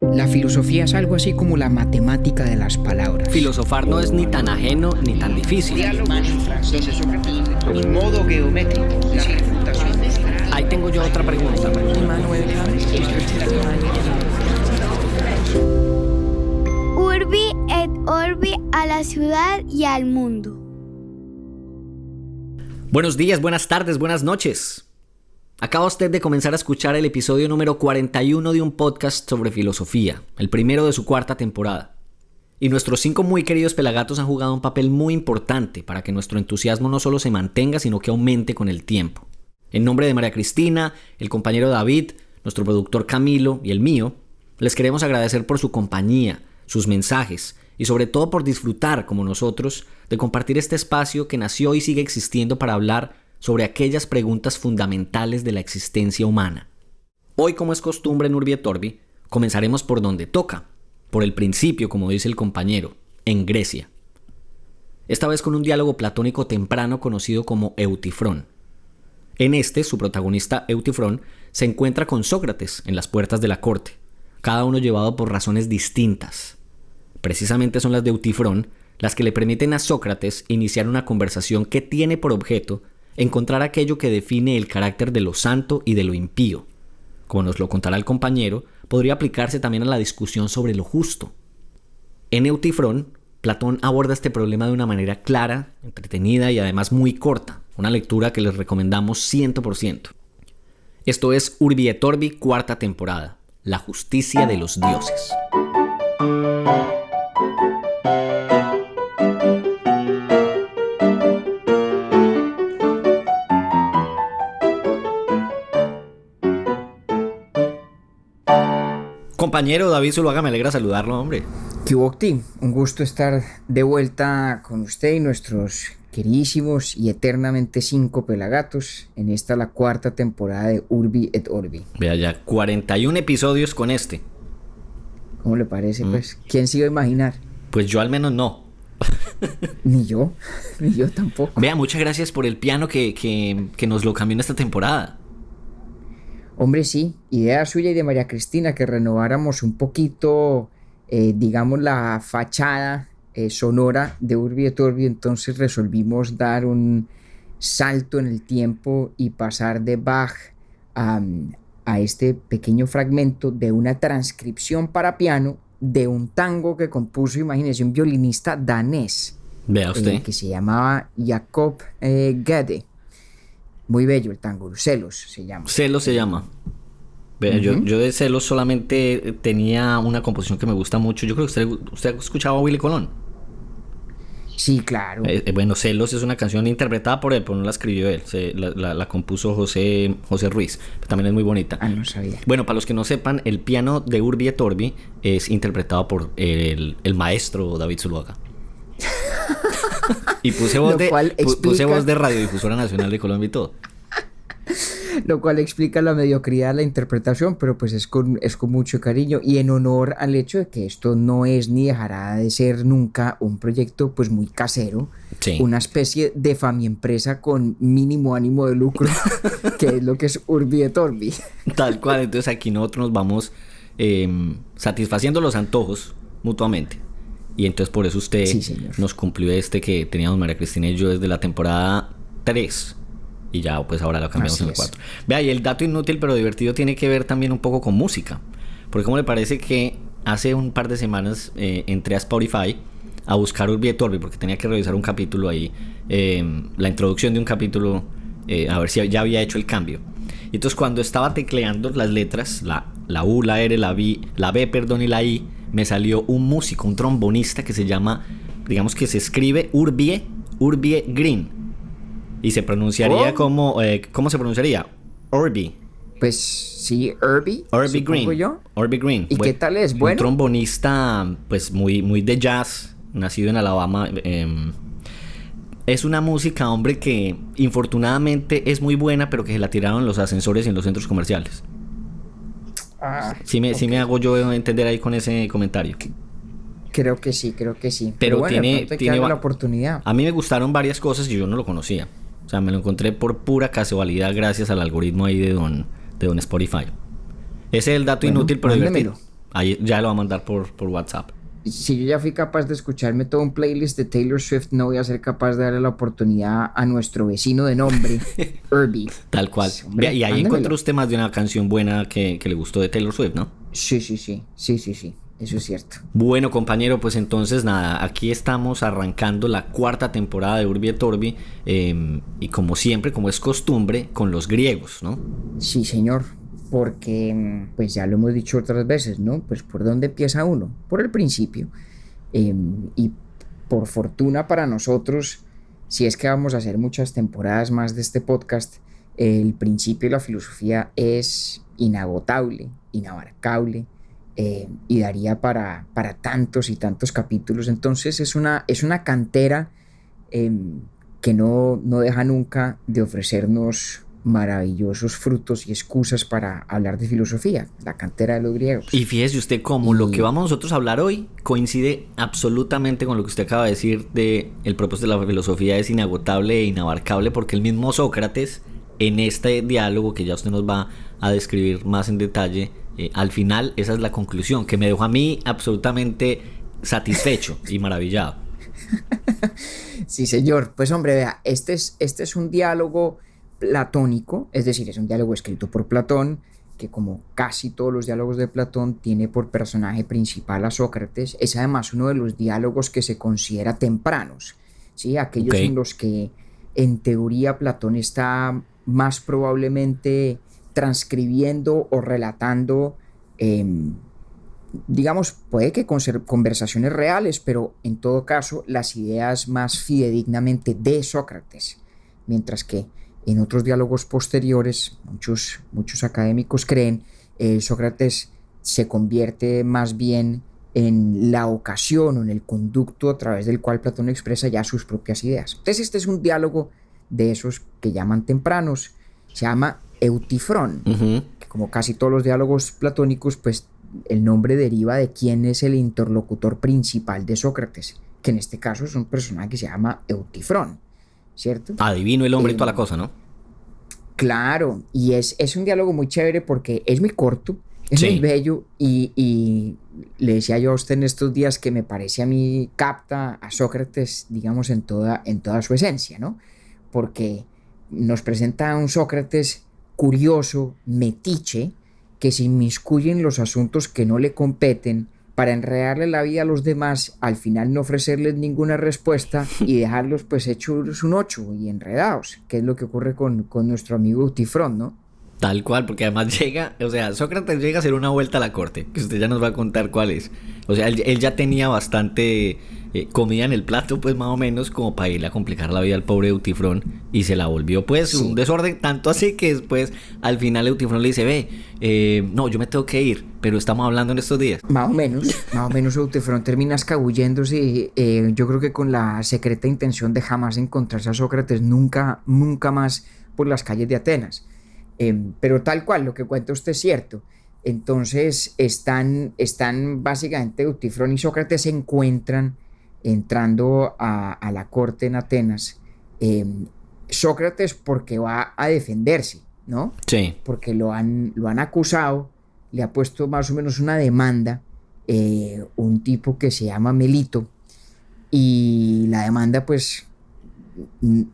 La filosofía es algo así como la matemática de las palabras. Filosofar no es ni tan ajeno ni tan difícil. Modo geométrico. Ahí tengo yo otra pregunta. Urbi et Orbi a la ciudad y al mundo. Buenos días, buenas tardes, buenas noches. Acaba usted de comenzar a escuchar el episodio número 41 de un podcast sobre filosofía, el primero de su cuarta temporada. Y nuestros 5 muy queridos pelagatos han jugado un papel muy importante para que nuestro entusiasmo no solo se mantenga, sino que aumente con el tiempo. En nombre de María Cristina, el compañero David, nuestro productor Camilo y el mío, les queremos agradecer por su compañía, sus mensajes y sobre todo por disfrutar, como nosotros, de compartir este espacio que nació y sigue existiendo para hablar sobre aquellas preguntas fundamentales de la existencia humana. Hoy, como es costumbre en Urbi et Orbi, comenzaremos por donde toca, por el principio, como dice el compañero, en Grecia. Esta vez con un diálogo platónico temprano conocido como Eutifrón. En este, su protagonista Eutifrón se encuentra con Sócrates en las puertas de la corte, cada uno llevado por razones distintas. Precisamente son las de Eutifrón las que le permiten a Sócrates iniciar una conversación que tiene por objeto encontrar aquello que define el carácter de lo santo y de lo impío. Como nos lo contará el compañero, podría aplicarse también a la discusión sobre lo justo. En Eutifrón, Platón aborda este problema de una manera clara, entretenida y además muy corta, una lectura que les recomendamos 100%. Esto es Urbi et Orbi, cuarta temporada, la justicia de los dioses. Compañero David Zuluaga, me alegra saludarlo, hombre. ¿Qué hubo, Octi? Un gusto estar de vuelta con usted y nuestros queridísimos y eternamente 5 pelagatos en esta la cuarta temporada de Urbi et Orbi. Vea ya, 41 episodios con este. ¿Cómo le parece, pues? ¿Quién se iba a imaginar? Pues yo al menos no. Ni yo tampoco. Vea, muchas gracias por el piano que nos lo cambió en esta temporada. Hombre, sí, idea suya y de María Cristina que renováramos un poquito, digamos, la fachada sonora de Urbi et Orbi. Entonces resolvimos dar un salto en el tiempo y pasar de Bach a este pequeño fragmento de una transcripción para piano de un tango que compuso, imagínese, un violinista danés. Vea usted. Que se llamaba Jacob Gede. Muy bello el tango, Celos se llama. Celos se llama. Vea, yo de Celos solamente tenía una composición que me gusta mucho. Yo creo que usted escuchaba a Willy Colón. Sí, claro. Bueno, Celos es una canción interpretada por él, pero no la escribió él. La compuso José Ruiz. También es muy bonita. Ah, no sabía. Bueno, para los que no sepan, el piano de Urbi et Orbi es interpretado por el maestro David Zuluaga. Y puse voz de Radiodifusora Nacional de Colombia y todo. Lo cual explica la mediocridad de la interpretación, pero pues es con mucho cariño y en honor al hecho de que esto no es ni dejará de ser nunca un proyecto pues muy casero, sí. Una especie de famiempresa con mínimo ánimo de lucro, que es lo que es Urbi et Orbi. Tal cual, entonces aquí nosotros nos vamos satisfaciendo los antojos mutuamente. Y entonces por eso usted nos cumplió que teníamos María Cristina y yo desde la temporada 3. Y ya pues ahora lo cambiamos en el 4. Vea, y el dato inútil pero divertido tiene que ver también un poco con música. Porque como le parece que hace un par de semanas entré a Spotify a buscar Urbi et Orbi porque tenía que revisar un capítulo ahí, la introducción de un capítulo, a ver si ya había hecho el cambio. Y entonces cuando estaba tecleando las letras, la U, la R, la B, y la I, me salió un músico, un trombonista que se llama, digamos que se escribe Urbie Green. Y se pronunciaría como, ¿cómo se pronunciaría? Orbi. Pues sí, Urbi Green. Yo. Urbi Green. ¿Y qué tal es? Bueno. Un trombonista, pues muy de jazz, nacido en Alabama. Es una música, hombre, que infortunadamente es muy buena, pero que se la tiraron en los ascensores y en los centros comerciales. Sí me hago yo entender ahí con ese comentario. Creo que sí. Pero bueno, tiene la oportunidad. A mí me gustaron varias cosas y yo no lo conocía. O sea, me lo encontré por pura casualidad gracias al algoritmo ahí de don Spotify. Ese es el dato inútil pero divertido. Ahí ya lo va a mandar por WhatsApp. Si yo ya fui capaz de escucharme todo un playlist de Taylor Swift, no voy a ser capaz de darle la oportunidad a nuestro vecino de nombre, Herbie. Tal cual. Pues, hombre, Y ahí mándemelo. encontró usted más de una canción buena que le gustó de Taylor Swift, ¿no? Sí. Eso es cierto. Bueno, compañero, pues entonces nada, aquí estamos arrancando la cuarta temporada de Urbi et Orbi, y como siempre, como es costumbre, con los griegos, ¿no? Sí, señor. Porque, pues ya lo hemos dicho otras veces, ¿no? Pues ¿por dónde empieza uno? Por el principio. Y por fortuna para nosotros, si es que vamos a hacer muchas temporadas más de este podcast, el principio de la filosofía es inagotable, inabarcable, y daría para tantos y tantos capítulos. Entonces es una cantera que no deja nunca de ofrecernos maravillosos frutos y excusas para hablar de filosofía, la cantera de los griegos. Y fíjese usted cómo lo que vamos nosotros a hablar hoy coincide absolutamente con lo que usted acaba de decir de el propósito de la filosofía es inagotable e inabarcable, porque el mismo Sócrates, en este diálogo que ya usted nos va a describir más en detalle, al final esa es la conclusión que me dejó a mí absolutamente satisfecho y maravillado. Sí, señor. Pues hombre, vea, este es un diálogo platónico, es decir, es un diálogo escrito por Platón, que como casi todos los diálogos de Platón tiene por personaje principal a Sócrates. Es además uno de los diálogos que se considera tempranos, ¿sí? Aquellos en los que en teoría Platón está más probablemente transcribiendo o relatando, digamos, puede que conversaciones reales, pero en todo caso las ideas más fidedignamente de Sócrates, mientras que en otros diálogos posteriores, muchos académicos creen, Sócrates se convierte más bien en la ocasión o en el conducto a través del cual Platón expresa ya sus propias ideas. Entonces este es un diálogo de esos que llaman tempranos, se llama Eutifrón, que como casi todos los diálogos platónicos, pues el nombre deriva de quién es el interlocutor principal de Sócrates, que en este caso es un personaje que se llama Eutifrón, ¿cierto? Adivino el hombre y toda la cosa, ¿no? Claro, y es un diálogo muy chévere porque es muy corto, es muy bello, y le decía yo a usted en estos días que me parece a mí capta a Sócrates, digamos, en toda su esencia, ¿no? Porque nos presenta a un Sócrates curioso, metiche, que se inmiscuye en los asuntos que no le competen para enredarle la vida a los demás, al final no ofrecerles ninguna respuesta y dejarlos pues hechos un ocho y enredados, que es lo que ocurre con nuestro amigo Eutifrón, ¿no? Tal cual, porque además llega, o sea, Sócrates llega a hacer una vuelta a la corte, que usted ya nos va a contar cuál es. O sea, él ya tenía bastante comida en el plato, pues más o menos, como para irle a complicar la vida al pobre Eutifrón, y se la volvió pues un desorden, tanto así que después al final Eutifrón le dice, no, yo me tengo que ir, pero estamos hablando en estos días. Más o menos Eutifrón termina escabulléndose, yo creo que con la secreta intención de jamás encontrarse a Sócrates nunca más por las calles de Atenas. Pero tal cual, lo que cuenta usted es cierto. Entonces están básicamente Eutifrón y Sócrates se encuentran entrando a la corte en Atenas. Sócrates porque va a defenderse, ¿no? Sí. Porque lo han acusado, le ha puesto más o menos una demanda, un tipo que se llama Melito, y la demanda pues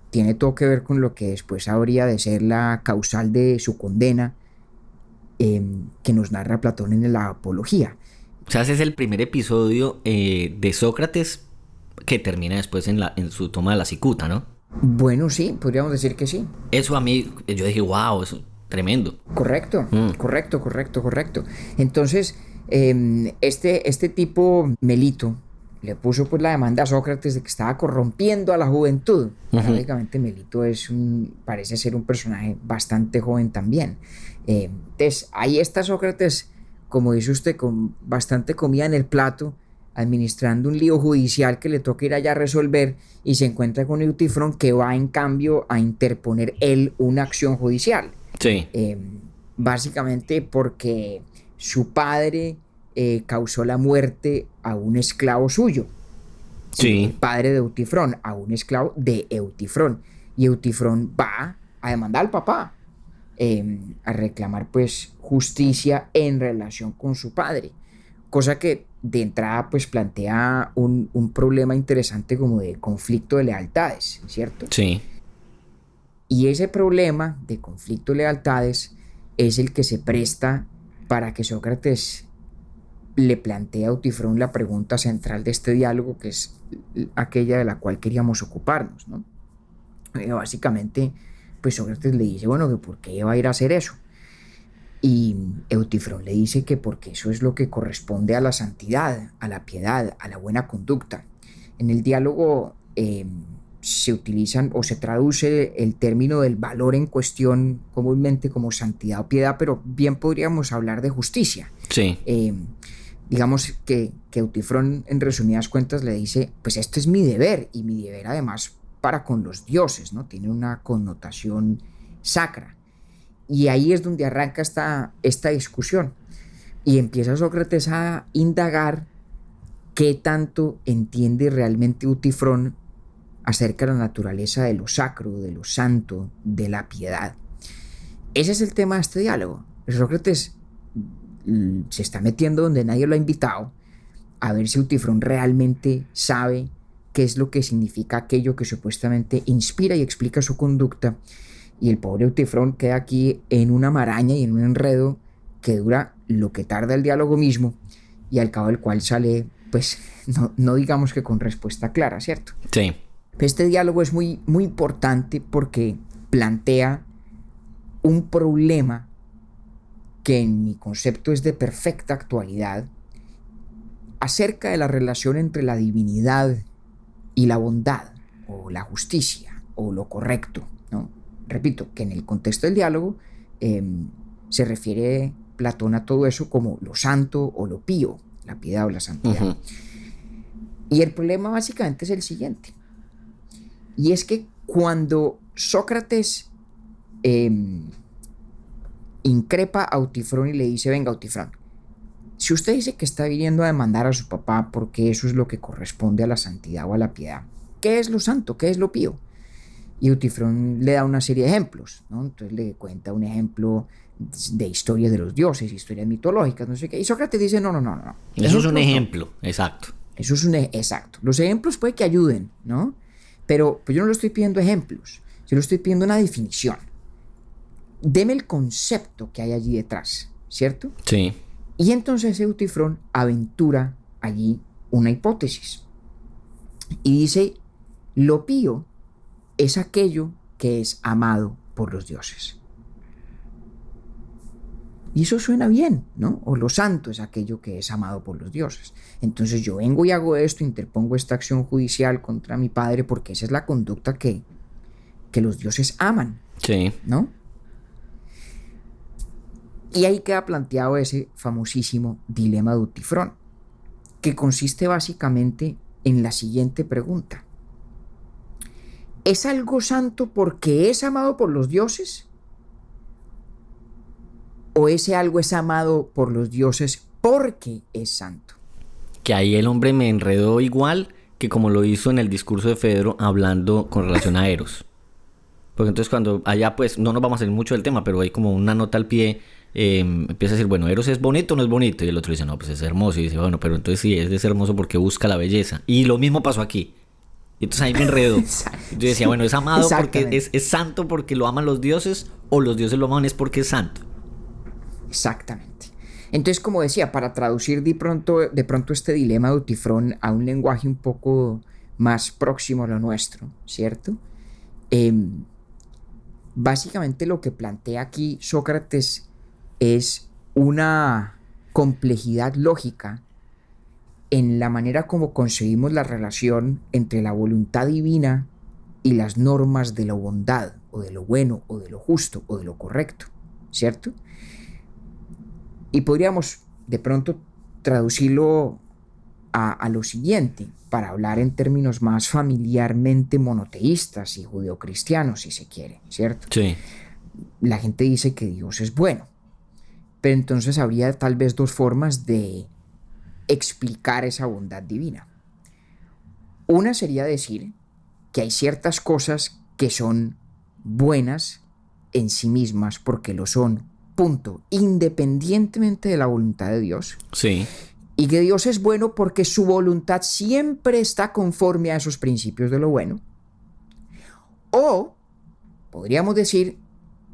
tiene todo que ver con lo que después habría de ser la causal de su condena, que nos narra Platón en la Apología. O sea, ese es el primer episodio de Sócrates que termina después en su toma de la cicuta, ¿no? Bueno, sí, podríamos decir que sí. Eso a mí, yo dije, wow, eso es tremendo. Correcto. Entonces, este tipo, Melito, le puso pues la demanda a Sócrates de que estaba corrompiendo a la juventud. Lógicamente Melito parece ser un personaje bastante joven también. Entonces ahí está Sócrates, como dice usted, con bastante comida en el plato, administrando un lío judicial que le toca ir allá a resolver, y se encuentra con Eutifrón, que va en cambio a interponer él una acción judicial. Sí. Básicamente porque su padre causó la muerte a un esclavo suyo. Sí. El padre de Eutifrón, a un esclavo de Eutifrón. Y Eutifrón va a demandar al papá, a reclamar pues justicia en relación con su padre. cosa que de entrada pues plantea un problema interesante como de conflicto de lealtades, ¿cierto? Sí. Y ese problema de conflicto de lealtades es el que se presta para que Sócrates le plantea a Eutifrón la pregunta central de este diálogo, que es aquella de la cual queríamos ocuparnos, ¿no? Básicamente, pues Sócrates le dice, bueno, que por qué va a ir a hacer eso. Y Eutifrón le dice que porque eso es lo que corresponde a la santidad, a la piedad, a la buena conducta. En el diálogo se utilizan o se traduce el término del valor en cuestión comúnmente como santidad o piedad, pero bien podríamos hablar de justicia. Sí. Digamos que Eutifrón, en resumidas cuentas, le dice, pues esto es mi deber, y mi deber además para con los dioses, ¿no? Tiene una connotación sacra. Y ahí es donde arranca esta discusión. Y empieza Sócrates a indagar qué tanto entiende realmente Eutifrón acerca de la naturaleza de lo sacro, de lo santo, de la piedad. Ese es el tema de este diálogo. Sócrates se está metiendo donde nadie lo ha invitado a ver si Eutifrón realmente sabe qué es lo que significa aquello que supuestamente inspira y explica su conducta. Y el pobre Eutifrón queda aquí en una maraña y en un enredo que dura lo que tarda el diálogo mismo, y al cabo del cual sale, pues, no digamos que con respuesta clara, ¿cierto? Sí. Este diálogo es muy, muy importante porque plantea un problema que en mi concepto es de perfecta actualidad acerca de la relación entre la divinidad y la bondad, o la justicia, o lo correcto, ¿no? Repito, que en el contexto del diálogo se refiere Platón a todo eso como lo santo o lo pío, la piedad o la santidad. Uh-huh. Y el problema básicamente es el siguiente. Y es que cuando Sócrates increpa a Eutifrón y le dice, venga Eutifrón, si usted dice que está viniendo a demandar a su papá porque eso es lo que corresponde a la santidad o a la piedad, ¿qué es lo santo? ¿Qué es lo pío? Y Eutifrón le da una serie de ejemplos, ¿no? Entonces le cuenta un ejemplo de historias de los dioses, historias mitológicas, no sé qué. Y Sócrates dice, no. Eso es un ejemplo, exacto. Eso es exacto. Los ejemplos puede que ayuden, ¿no? Pero pues yo no le estoy pidiendo ejemplos, yo le estoy pidiendo una definición. Deme el concepto que hay allí detrás, ¿cierto? Sí. Y entonces Eutifrón aventura allí una hipótesis. Y dice, lo pío es aquello que es amado por los dioses. Y eso suena bien, ¿no? O lo santo es aquello que es amado por los dioses. Entonces yo vengo y hago esto, interpongo esta acción judicial contra mi padre porque esa es la conducta que los dioses aman. Sí. ¿No? Y ahí queda planteado ese famosísimo dilema de Eutifrón, que consiste básicamente en la siguiente pregunta. ¿Es algo santo porque es amado por los dioses? ¿O ese algo es amado por los dioses porque es santo? Que ahí el hombre me enredó igual que como lo hizo en el discurso de Fedro hablando con relación a Eros. Porque entonces cuando allá pues no nos vamos a salir mucho del tema, pero hay como una nota al pie, empieza a decir, bueno, Eros es bonito o no es bonito, y el otro dice, no, pues es hermoso, y dice, bueno, pero entonces sí, es hermoso porque busca la belleza. Y lo mismo pasó aquí. Y entonces ahí me enredo. Yo decía, bueno, ¿es amado porque es santo porque lo aman los dioses, o los dioses lo aman es porque es santo? Exactamente. Entonces, como decía, para traducir de pronto este dilema de Eutifrón a un lenguaje un poco más próximo a lo nuestro, ¿cierto? Básicamente lo que plantea aquí Sócrates es una complejidad lógica en la manera como concebimos la relación entre la voluntad divina y las normas de la bondad, o de lo bueno, o de lo justo, o de lo correcto, ¿cierto? Y podríamos de pronto traducirlo a lo siguiente, para hablar en términos más familiarmente monoteístas y judeocristianos, si se quiere, ¿cierto? Sí. La gente dice que Dios es bueno, pero entonces habría tal vez dos formas de explicar esa bondad divina. Una sería decir que hay ciertas cosas que son buenas en sí mismas porque lo son, punto, independientemente de la voluntad de Dios. Sí. y que Dios es bueno porque su voluntad siempre está conforme a esos principios de lo bueno. O podríamos decir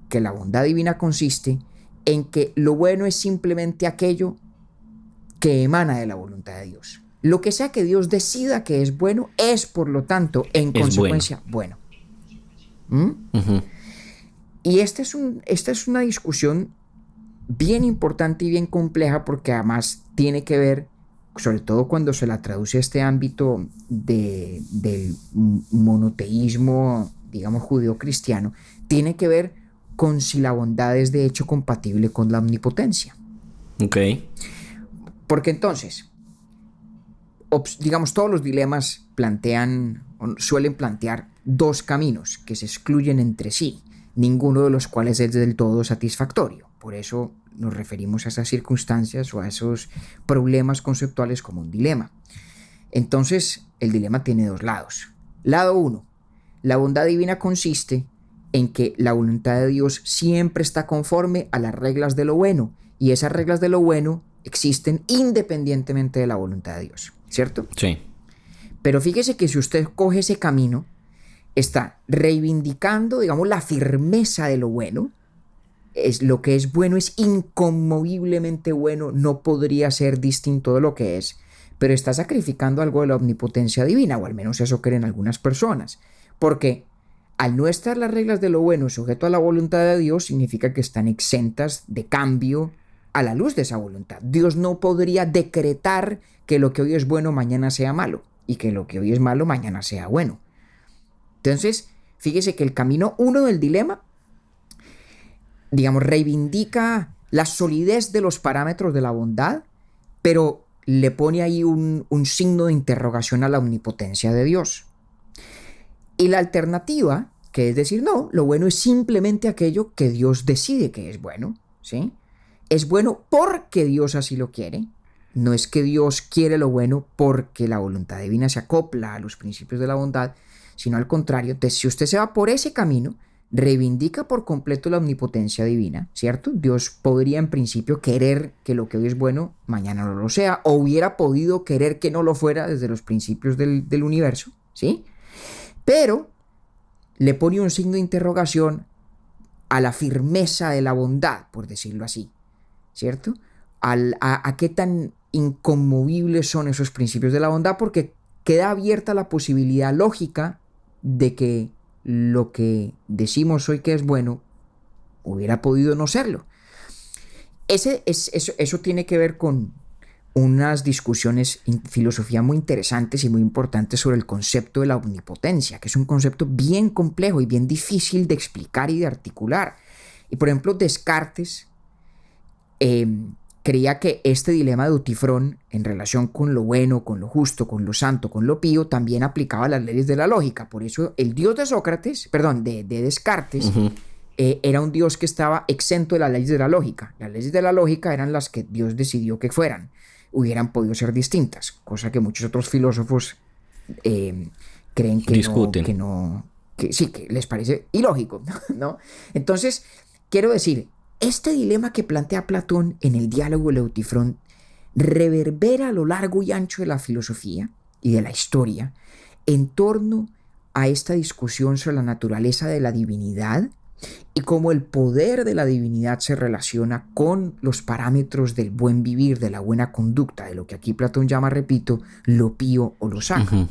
que la bondad divina consiste en que lo bueno es simplemente aquello que emana de la voluntad de Dios. Lo que sea que Dios decida que es bueno es, por lo tanto, en consecuencia, bueno. Y esta es una discusión bien importante y bien compleja, porque además tiene que ver, sobre todo cuando se la traduce a este ámbito del monoteísmo, digamos, judeo-cristiano, tiene que ver con si la bondad es de hecho compatible con la omnipotencia. Ok. Porque entonces, digamos, todos los dilemas suelen plantear dos caminos que se excluyen entre sí, ninguno de los cuales es del todo satisfactorio. Por eso nos referimos a esas circunstancias o a esos problemas conceptuales como un dilema. Entonces, el dilema tiene dos lados. Lado 1. La bondad divina consiste en que la voluntad de Dios siempre está conforme a las reglas de lo bueno, y esas reglas de lo bueno existen independientemente de la voluntad de Dios, ¿cierto? Sí. Pero fíjese que si usted coge ese camino, está reivindicando, digamos, la firmeza de lo bueno. Lo que es bueno es inconmoviblemente bueno, no podría ser distinto de lo que es, pero está sacrificando algo de la omnipotencia divina, o al menos eso creen algunas personas, porque al no estar las reglas de lo bueno sujeto a la voluntad de Dios, significa que están exentas de cambio a la luz de esa voluntad. Dios no podría decretar que lo que hoy es bueno mañana sea malo, y que lo que hoy es malo mañana sea bueno. Entonces, fíjese que el camino 1 del dilema, digamos, reivindica la solidez de los parámetros de la bondad, pero le pone ahí un signo de interrogación a la omnipotencia de Dios. Y la alternativa, que es decir, no, lo bueno es simplemente aquello que Dios decide que es bueno, ¿sí? Es bueno porque Dios así lo quiere. No es que Dios quiere lo bueno porque la voluntad divina se acopla a los principios de la bondad, sino al contrario. Entonces, si usted se va por ese camino, reivindica por completo la omnipotencia divina, ¿cierto? Dios podría en principio querer que lo que hoy es bueno mañana no lo sea, o hubiera podido querer que no lo fuera desde los principios del universo, ¿sí? Pero le pone un signo de interrogación a la firmeza de la bondad, por decirlo así, ¿cierto? A qué tan inconmovibles son esos principios de la bondad, porque queda abierta la posibilidad lógica de que lo que decimos hoy que es bueno hubiera podido no serlo. Eso tiene que ver con unas discusiones en filosofía muy interesantes y muy importantes sobre el concepto de la omnipotencia, que es un concepto bien complejo y bien difícil de explicar y de articular. Y por ejemplo, Descartes creía que este dilema de Utifrón en relación con lo bueno, con lo justo, con lo santo, con lo pío, también aplicaba las leyes de la lógica. Por eso el dios de Descartes, era un dios que estaba exento de las leyes de la lógica. Las leyes de la lógica eran las que Dios decidió que hubieran podido ser distintas, cosa que muchos otros filósofos creen que discuten. que les parece ilógico, ¿no? Entonces, quiero decir, este dilema que plantea Platón en el diálogo de Eutifrón reverbera a lo largo y ancho de la filosofía y de la historia en torno a esta discusión sobre la naturaleza de la divinidad y cómo el poder de la divinidad se relaciona con los parámetros del buen vivir, de la buena conducta, de lo que aquí Platón llama, repito, lo pío o lo sacro.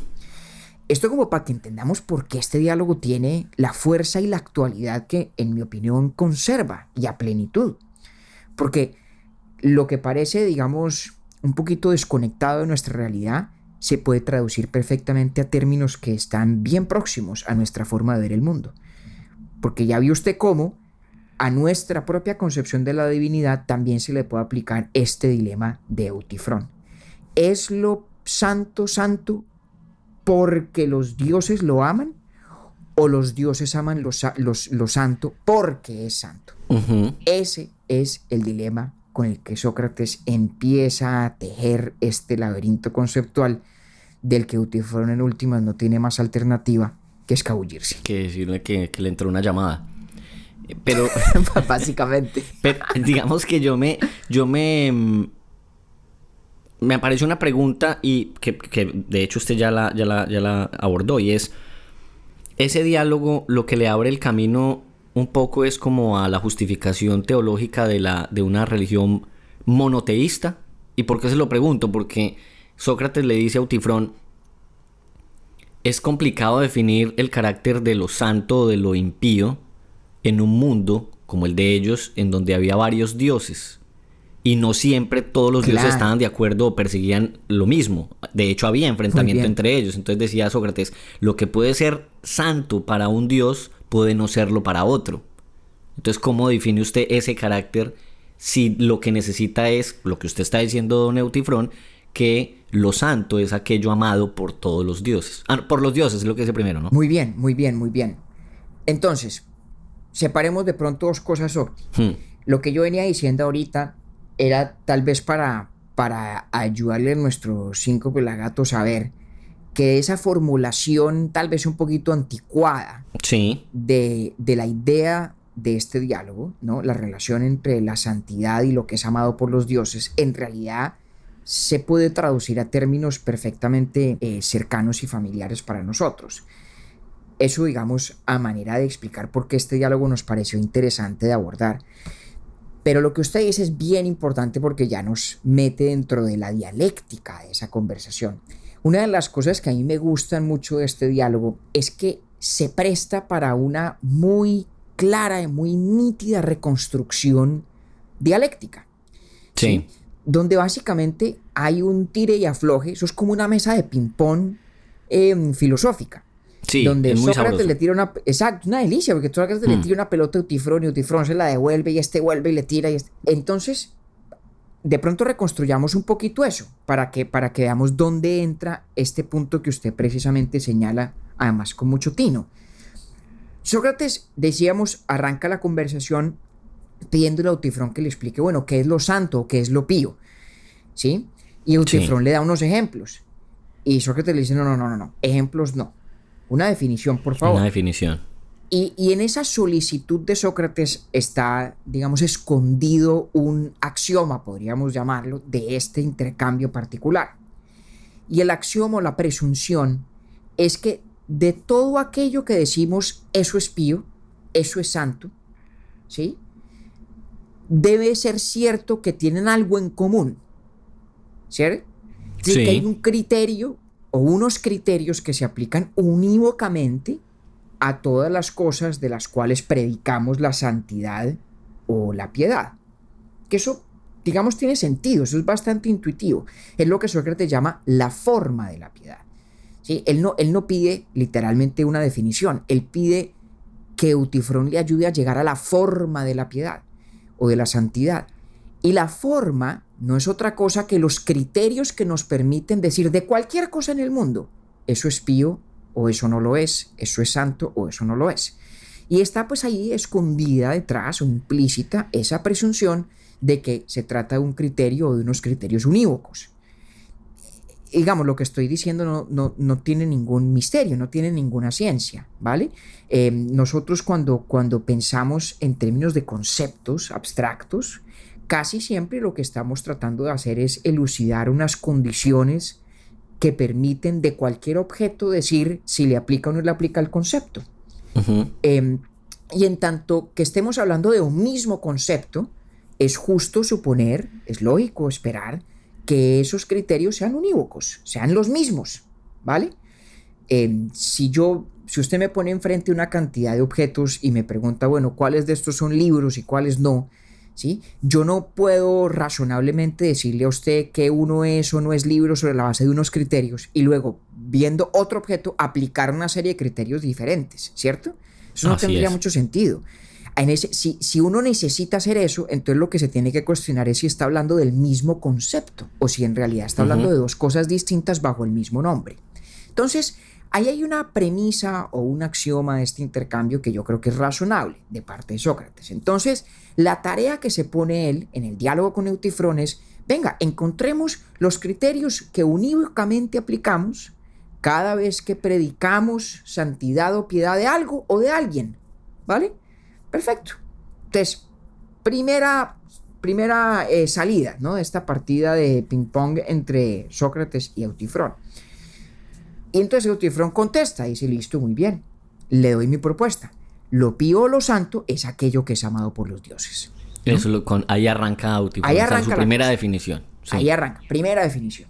Esto como para que entendamos por qué este diálogo tiene la fuerza y la actualidad que, en mi opinión, conserva y a plenitud. Porque lo que parece, digamos, un poquito desconectado de nuestra realidad se puede traducir perfectamente a términos que están bien próximos a nuestra forma de ver el mundo. Porque ya vio usted cómo a nuestra propia concepción de la divinidad también se le puede aplicar este dilema de Eutifrón. ¿Es lo santo porque los dioses lo aman, o los dioses aman lo santo porque es santo? Ese es el dilema con el que Sócrates empieza a tejer este laberinto conceptual del que Eutifrón en últimas no tiene más alternativa que escabullirse. Que decirle que le entró una llamada. Pero básicamente. Pero digamos que yo me me apareció una pregunta y que de hecho usted ya la abordó, y es, ese diálogo lo que le abre el camino un poco es como a la justificación teológica de una religión monoteísta. ¿Y por qué se lo pregunto? Porque Sócrates le dice a Eutifrón: es complicado definir el carácter de lo santo o de lo impío en un mundo como el de ellos, en donde había varios dioses. Y no siempre todos los dioses estaban de acuerdo o perseguían lo mismo. De hecho, había enfrentamiento entre ellos. Entonces decía Sócrates, lo que puede ser santo para un dios puede no serlo para otro. Entonces, ¿cómo define usted ese carácter si lo que necesita es, lo que usted está diciendo, don Eutifrón, que lo santo es aquello amado por todos los dioses? Por los dioses es lo que dice primero, ¿no? Muy bien, muy bien, muy bien. Entonces, separemos de pronto dos cosas, Octi. Lo que yo venía diciendo ahorita era tal vez para ayudarle a nuestros 5 pelagatos a ver que esa formulación tal vez un poquito anticuada de la idea de este diálogo, ¿no? La relación entre la santidad y lo que es amado por los dioses, en realidad se puede traducir a términos perfectamente cercanos y familiares para nosotros. Eso, digamos, a manera de explicar por qué este diálogo nos pareció interesante de abordar. Pero lo que usted dice es bien importante porque ya nos mete dentro de la dialéctica de esa conversación. Una de las cosas que a mí me gustan mucho de este diálogo es que se presta para una muy clara y muy nítida reconstrucción dialéctica. Sí. Donde básicamente hay un tire y afloje. Eso es como una mesa de ping-pong filosófica. Sí, donde es muy Sócrates sabroso. le tira una... Exacto, una delicia, porque Sócrates le tira una pelota a Eutifrón y Eutifrón se la devuelve y este vuelve y le tira y Entonces, de pronto reconstruyamos un poquito eso para que veamos dónde entra este punto que usted precisamente señala, además con mucho tino. Sócrates, decíamos, arranca la conversación pidiéndole a Eutifrón que le explique, bueno, qué es lo santo o qué es lo pío, ¿sí? Y Eutifrón le da unos ejemplos. Y Sócrates le dice, no, ejemplos no. Una definición, por favor. Una definición. Y en esa solicitud de Sócrates está, digamos, escondido un axioma, podríamos llamarlo, de este intercambio particular. Y el axioma o la presunción es que de todo aquello que decimos, eso es pío, eso es santo, ¿sí? Debe ser cierto que tienen algo en común, ¿cierto? Sí. Que hay un criterio o unos criterios que se aplican unívocamente a todas las cosas de las cuales predicamos la santidad o la piedad. Que eso, digamos, tiene sentido, eso es bastante intuitivo. Es lo que Sócrates llama la forma de la piedad. ¿Sí? Él no pide literalmente una definición, él pide que Eutifrón le ayude a llegar a la forma de la piedad o de la santidad. Y la forma no es otra cosa que los criterios que nos permiten decir de cualquier cosa en el mundo, eso es pío o eso no lo es, eso es santo o eso no lo es. Y está pues ahí escondida detrás o implícita esa presunción de que se trata de un criterio o de unos criterios unívocos. Digamos, lo que estoy diciendo no tiene ningún misterio, no tiene ninguna ciencia, ¿vale? Nosotros cuando pensamos en términos de conceptos abstractos, casi siempre lo que estamos tratando de hacer es elucidar unas condiciones que permiten de cualquier objeto decir si le aplica o no le aplica el concepto. Y en tanto que estemos hablando de un mismo concepto, es justo suponer, es lógico esperar que esos criterios sean unívocos, sean los mismos, ¿vale? Si usted me pone enfrente una cantidad de objetos y me pregunta, bueno, ¿cuáles de estos son libros y cuáles no? ¿Sí? Yo no puedo razonablemente decirle a usted que uno es o no es libro sobre la base de unos criterios y luego, viendo otro objeto, aplicar una serie de criterios diferentes, ¿cierto? Eso no tendría mucho sentido. Si uno necesita hacer eso, entonces lo que se tiene que cuestionar es si está hablando del mismo concepto o si en realidad está hablando de dos cosas distintas bajo el mismo nombre. Entonces, ahí hay una premisa o un axioma de este intercambio que yo creo que es razonable de parte de Sócrates. Entonces, la tarea que se pone él en el diálogo con Eutifrón es, venga, encontremos los criterios que unívocamente aplicamos cada vez que predicamos santidad o piedad de algo o de alguien, ¿vale? Perfecto. Entonces, primera primera salida, ¿no?, de esta partida de ping-pong entre Sócrates y Eutifrón. Y entonces Eutifrón contesta, dice, listo, muy bien, le doy mi propuesta. Lo pío o lo santo es aquello que es amado por los dioses, ¿no? Eso ahí arranca Eutifrón, Ahí arranca su primera definición. Sí. Ahí arranca, primera definición.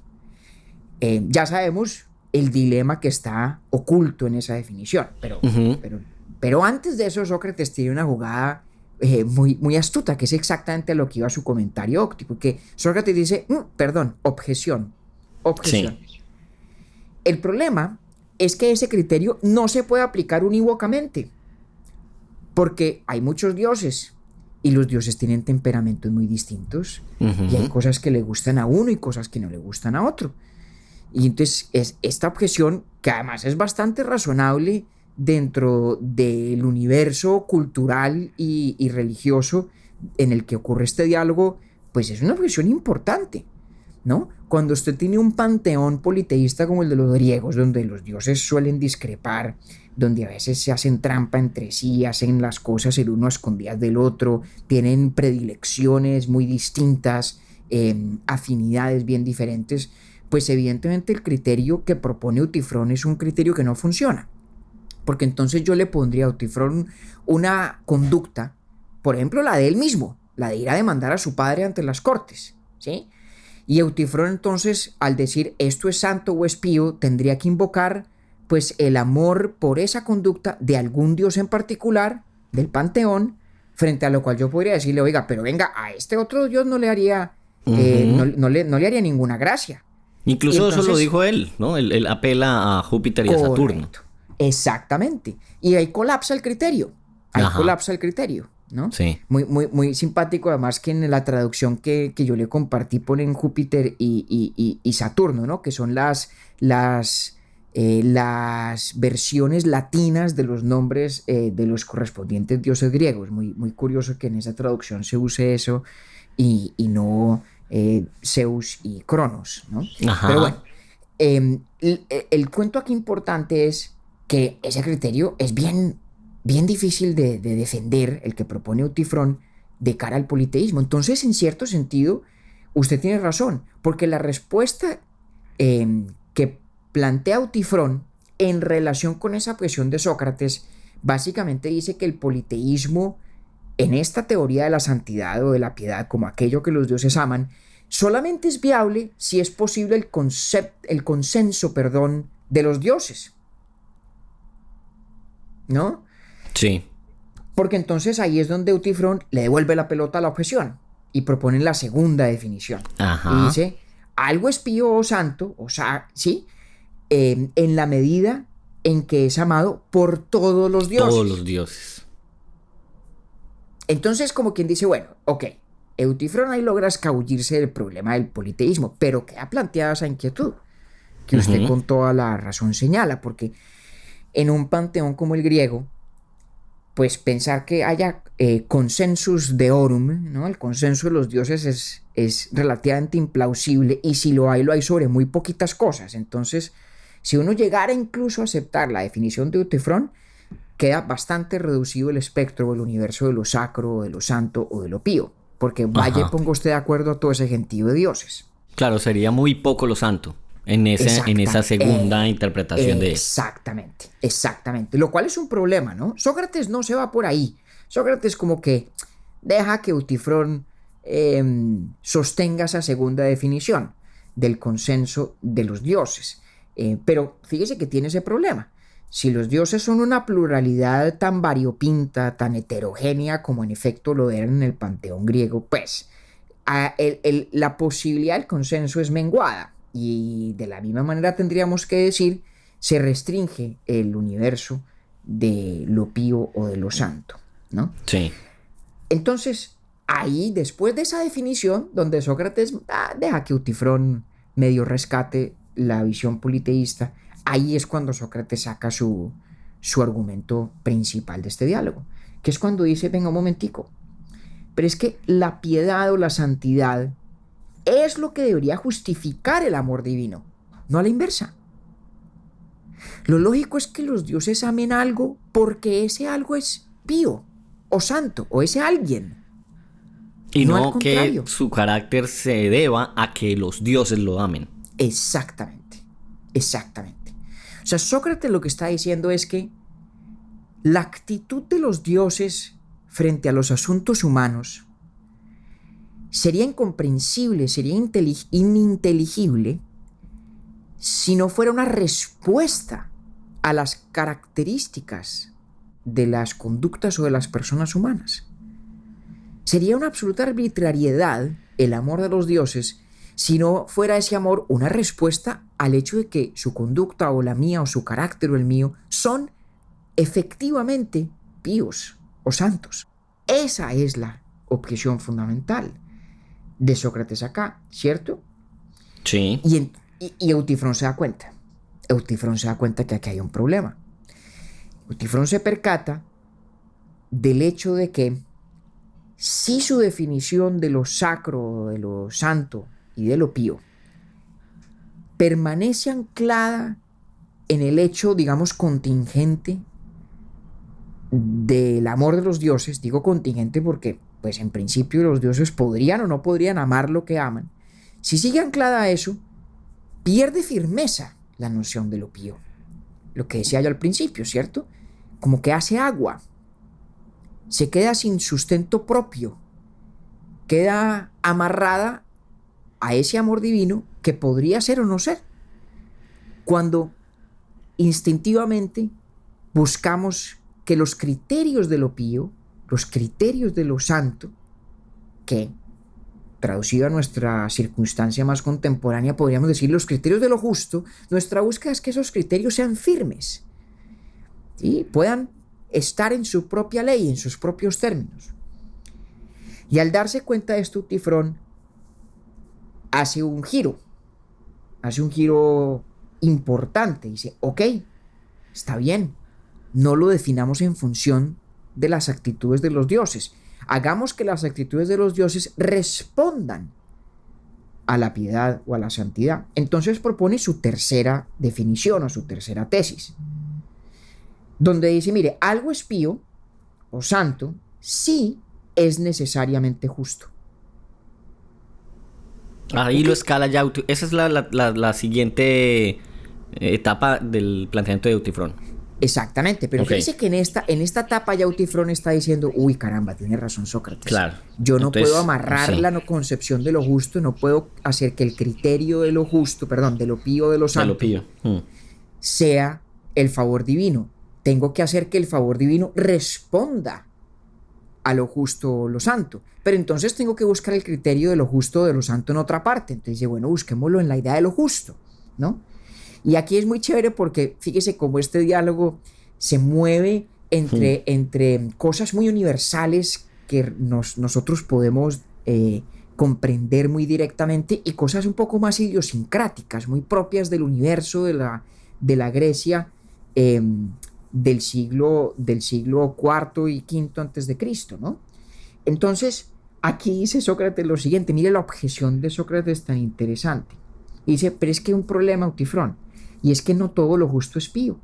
Ya sabemos el dilema que está oculto en esa definición, pero antes de eso Sócrates tiene una jugada muy, muy astuta, que es exactamente lo que iba a su comentario óptico, que Sócrates dice, objeción. Sí. El problema es que ese criterio no se puede aplicar unívocamente, porque hay muchos dioses y los dioses tienen temperamentos muy distintos, y hay cosas que le gustan a uno y cosas que no le gustan a otro. Y entonces es esta objeción, que además es bastante razonable dentro del universo cultural y religioso en el que ocurre este diálogo, pues es una objeción importante, ¿no? Cuando usted tiene un panteón politeísta como el de los griegos, donde los dioses suelen discrepar, donde a veces se hacen trampa entre sí, hacen las cosas el uno a escondidas del otro, tienen predilecciones muy distintas, afinidades bien diferentes, pues evidentemente el criterio que propone Eutifrón es un criterio que no funciona. Porque entonces yo le pondría a Eutifrón una conducta, por ejemplo la de él mismo, la de ir a demandar a su padre ante las cortes, ¿sí? Y Eutifrón entonces, al decir esto es santo o es pío, tendría que invocar pues el amor por esa conducta de algún dios en particular, del panteón, frente a lo cual yo podría decirle, oiga, pero venga, a este otro dios no le haría, no le haría ninguna gracia. Incluso entonces, eso lo dijo él, ¿no? Él apela a Júpiter y a Saturno. Exactamente. Y ahí colapsa el criterio. ¿No? Sí. Muy, muy, muy simpático, además, que en la traducción que yo le compartí ponen Júpiter y Saturno, ¿no? Que son las versiones latinas de los nombres de los correspondientes dioses griegos. Muy, muy curioso que en esa traducción se use eso y no Zeus y Cronos, ¿no? Ajá. Pero bueno, el cuento aquí importante es que ese criterio es bien difícil de defender, el que propone Eutifrón, de cara al politeísmo. Entonces, en cierto sentido, usted tiene razón, porque la respuesta que plantea Eutifrón en relación con esa objeción de Sócrates, básicamente dice que el politeísmo, en esta teoría de la santidad o de la piedad, como aquello que los dioses aman, solamente es viable si es posible el consenso de los dioses, ¿no? Sí. Porque entonces ahí es donde Eutifrón le devuelve la pelota a la objeción y propone la segunda definición. Ajá. Y dice, algo es pío o santo, ¿sí? En la medida en que es amado por todos los dioses. Todos los dioses. Entonces, como quien dice, bueno, ok, Eutifrón ahí logra escabullirse del problema del politeísmo, pero queda planteada esa inquietud que usted con toda la razón señala, porque en un panteón como el griego, pues pensar que haya consensus deorum, ¿no? El consenso de los dioses es relativamente implausible, y si lo hay sobre muy poquitas cosas. Entonces, si uno llegara incluso a aceptar la definición de Eutifrón, queda bastante reducido el espectro o el universo de lo sacro, de lo santo o de lo pío, porque vaya, ponga usted de acuerdo a todo ese gentío de dioses. Claro, sería muy poco lo santo en esa segunda interpretación de él. Exactamente. Lo cual es un problema, ¿no? Sócrates no se va por ahí. Sócrates como que deja que Eutifrón sostenga esa segunda definición del consenso de los dioses. Pero fíjese que tiene ese problema. Si los dioses son una pluralidad tan variopinta, tan heterogénea como en efecto lo eran en el panteón griego, pues la posibilidad del consenso es menguada. Y de la misma manera tendríamos que decir, se restringe el universo de lo pío o de lo santo, ¿no? Sí. Entonces, ahí, después de esa definición, donde Sócrates deja que Eutifrón medio rescate la visión politeísta, ahí es cuando Sócrates saca su argumento principal de este diálogo, que es cuando dice, venga un momentico, pero es que la piedad o la santidad es lo que debería justificar el amor divino, no a la inversa. Lo lógico es que los dioses amen algo porque ese algo es pío o santo, o ese alguien. Y no al no que contrario. su carácter se deba a que los dioses lo amen. Exactamente, exactamente. O sea, Sócrates lo que está diciendo es que la actitud de los dioses frente a los asuntos humanos sería incomprensible, sería ininteligible si no fuera una respuesta a las características de las conductas o de las personas humanas. Sería una absoluta arbitrariedad el amor de los dioses si no fuera ese amor una respuesta al hecho de que su conducta o la mía o su carácter o el mío son efectivamente píos o santos. Esa es la objeción fundamental de Sócrates acá, ¿cierto? Sí. Y Eutifrón se da cuenta. Eutifrón se da cuenta que aquí hay un problema. Eutifrón se percata del hecho de que si su definición de lo sacro, de lo santo y de lo pío permanece anclada en el hecho, digamos, contingente del amor de los dioses, digo contingente porque, pues en principio los dioses podrían o no podrían amar lo que aman, si sigue anclada a eso, pierde firmeza la noción de lo pío. Lo que decía yo al principio, ¿cierto? Como que hace agua, se queda sin sustento propio, queda amarrada a ese amor divino que podría ser o no ser, cuando instintivamente buscamos que los criterios de lo pío, los criterios de lo santo, que traducido a nuestra circunstancia más contemporánea podríamos decir los criterios de lo justo, nuestra búsqueda es que esos criterios sean firmes y puedan estar en su propia ley, en sus propios términos. Y al darse cuenta de esto, Eutifrón hace un giro importante. Dice, ok, está bien, no lo definamos en función de las actitudes de los dioses. Hagamos que las actitudes de los dioses respondan a la piedad o a la santidad. Entonces propone su tercera definición o su tercera tesis, donde dice, mire, algo es pío o santo si es necesariamente justo. Ahí lo escala ya. Esa es la siguiente etapa del planteamiento de Eutifrón. Exactamente, pero fíjese que en esta etapa ya Eutifrón está diciendo, uy, caramba, tiene razón Sócrates. Claro. Yo no Entonces, puedo amarrar la concepción de lo justo, no puedo hacer que el criterio de lo justo, perdón, de lo pío, de lo santo, sea el favor divino. Tengo que hacer que el favor divino responda a lo justo o lo santo. Pero entonces tengo que buscar el criterio de lo justo o de lo santo en otra parte. Entonces dice, bueno, busquémoslo en la idea de lo justo, ¿no? Y aquí es muy chévere porque fíjese cómo este diálogo se mueve entre cosas muy universales que nosotros podemos comprender muy directamente y cosas un poco más idiosincráticas, muy propias del universo de la Grecia del siglo IV y V antes de Cristo, ¿no? Entonces, aquí dice Sócrates lo siguiente, mire la objeción de Sócrates tan interesante. Dice, pero es que hay un problema, Eutifrón, y es que no todo lo justo es pío,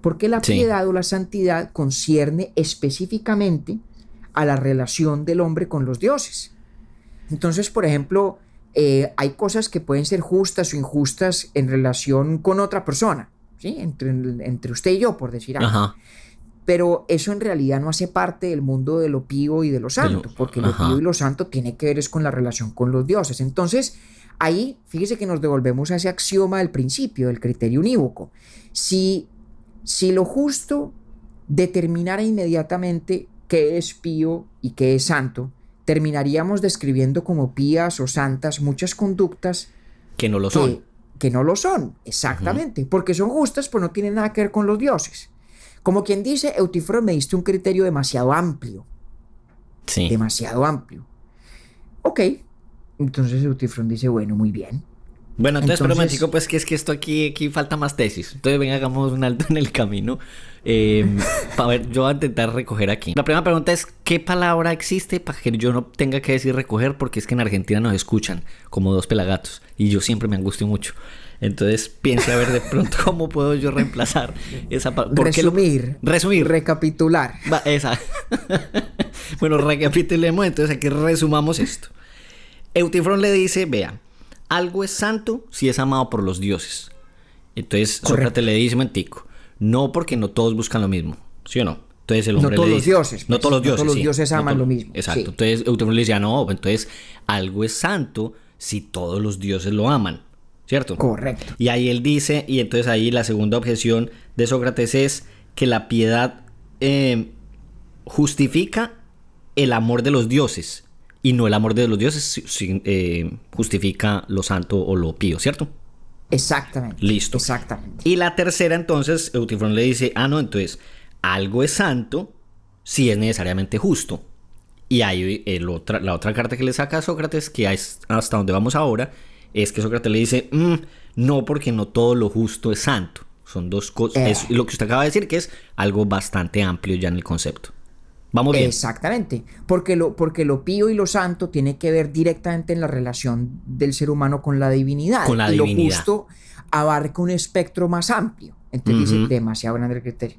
porque la piedad o la santidad concierne específicamente a la relación del hombre con los dioses. Entonces, por ejemplo, hay cosas que pueden ser justas o injustas en relación con otra persona, ¿sí? Entre usted y yo, por decir algo. Ajá. Pero eso en realidad no hace parte del mundo de lo pío y de lo santo, porque lo pío y lo santo tiene que ver es con la relación con los dioses. Entonces, ahí, fíjese que nos devolvemos a ese axioma del principio, del criterio unívoco. Si lo justo determinara inmediatamente qué es pío y qué es santo, terminaríamos describiendo como pías o santas muchas conductas que no lo son. Que no lo son, exactamente, porque son justas, pero no tienen nada que ver con los dioses. Como quien dice, Eutifrón, me diste un criterio demasiado amplio. Sí. Demasiado amplio. Ok. Entonces Eutifrón dice, bueno, muy bien. Bueno, entonces, pero Manchico, pues que es que esto aquí falta más tesis. Entonces, venga, hagamos un alto en el camino. Para ver, yo voy a intentar recoger aquí. La primera pregunta es, ¿qué palabra existe para que yo no tenga que decir recoger? Porque es que en Argentina nos escuchan como dos pelagatos. Y yo siempre me angustio mucho. Entonces, piense a ver de pronto cómo puedo yo reemplazar esa palabra. Resumir. Recapitular. Recapitular. Esa. Bueno, recapitulemos entonces, aquí resumamos esto. Eutifrón le dice, vea, algo es santo si es amado por los dioses. Entonces Sócrates le dice, mentico, no, porque no todos buscan lo mismo, ¿sí o no? Entonces el hombre no todos le los dice, dioses. no todos los dioses. No todos los sí, dioses aman lo mismo. Exacto. Sí. Entonces Eutifrón le dice, no, entonces algo es santo si todos los dioses lo aman, ¿cierto? Correcto. Y ahí él dice, y entonces ahí la segunda objeción de Sócrates es que la piedad justifica el amor de los dioses y no el amor de los dioses justifica lo santo o lo pío, ¿cierto? Exactamente. Listo. Exactamente. Y la tercera, entonces, Eutifrón le dice, no, entonces, algo es santo si es necesariamente justo. Y ahí la otra carta que le saca a Sócrates, que es hasta donde vamos ahora, es que Sócrates le dice, no, porque no todo lo justo es santo. Son dos cosas. Es lo que usted acaba de decir, que es algo bastante amplio ya en el concepto. Vamos bien. Exactamente, porque lo pío y lo santo tiene que ver directamente en la relación del ser humano con la divinidad. Con la y divinidad. Lo justo abarca un espectro más amplio. Entonces dice, demasiado grande el criterio.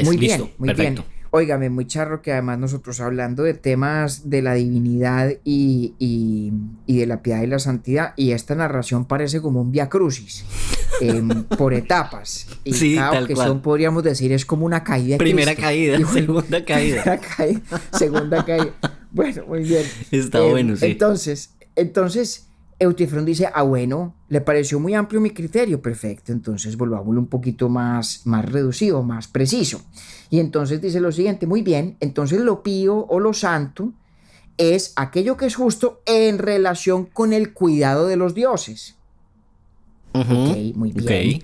Muy bien, listo, muy perfecto. bien. Óigame, muy charro que además nosotros hablando de temas de la divinidad y de la piedad y la santidad, y esta narración parece como un vía crucis. Por etapas. Y sí, cada ocasión podríamos decir es como una caída de primera Cristo. caída, bueno, segunda caída. Segunda caída. Bueno, muy bien. Está bueno, sí. Entonces, Eutifrón dice, bueno, le pareció muy amplio mi criterio, perfecto, entonces volvámoslo un poquito más reducido, más preciso. Y entonces dice lo siguiente, muy bien, entonces lo pío o lo santo es aquello que es justo en relación con el cuidado de los dioses. Ok, muy bien.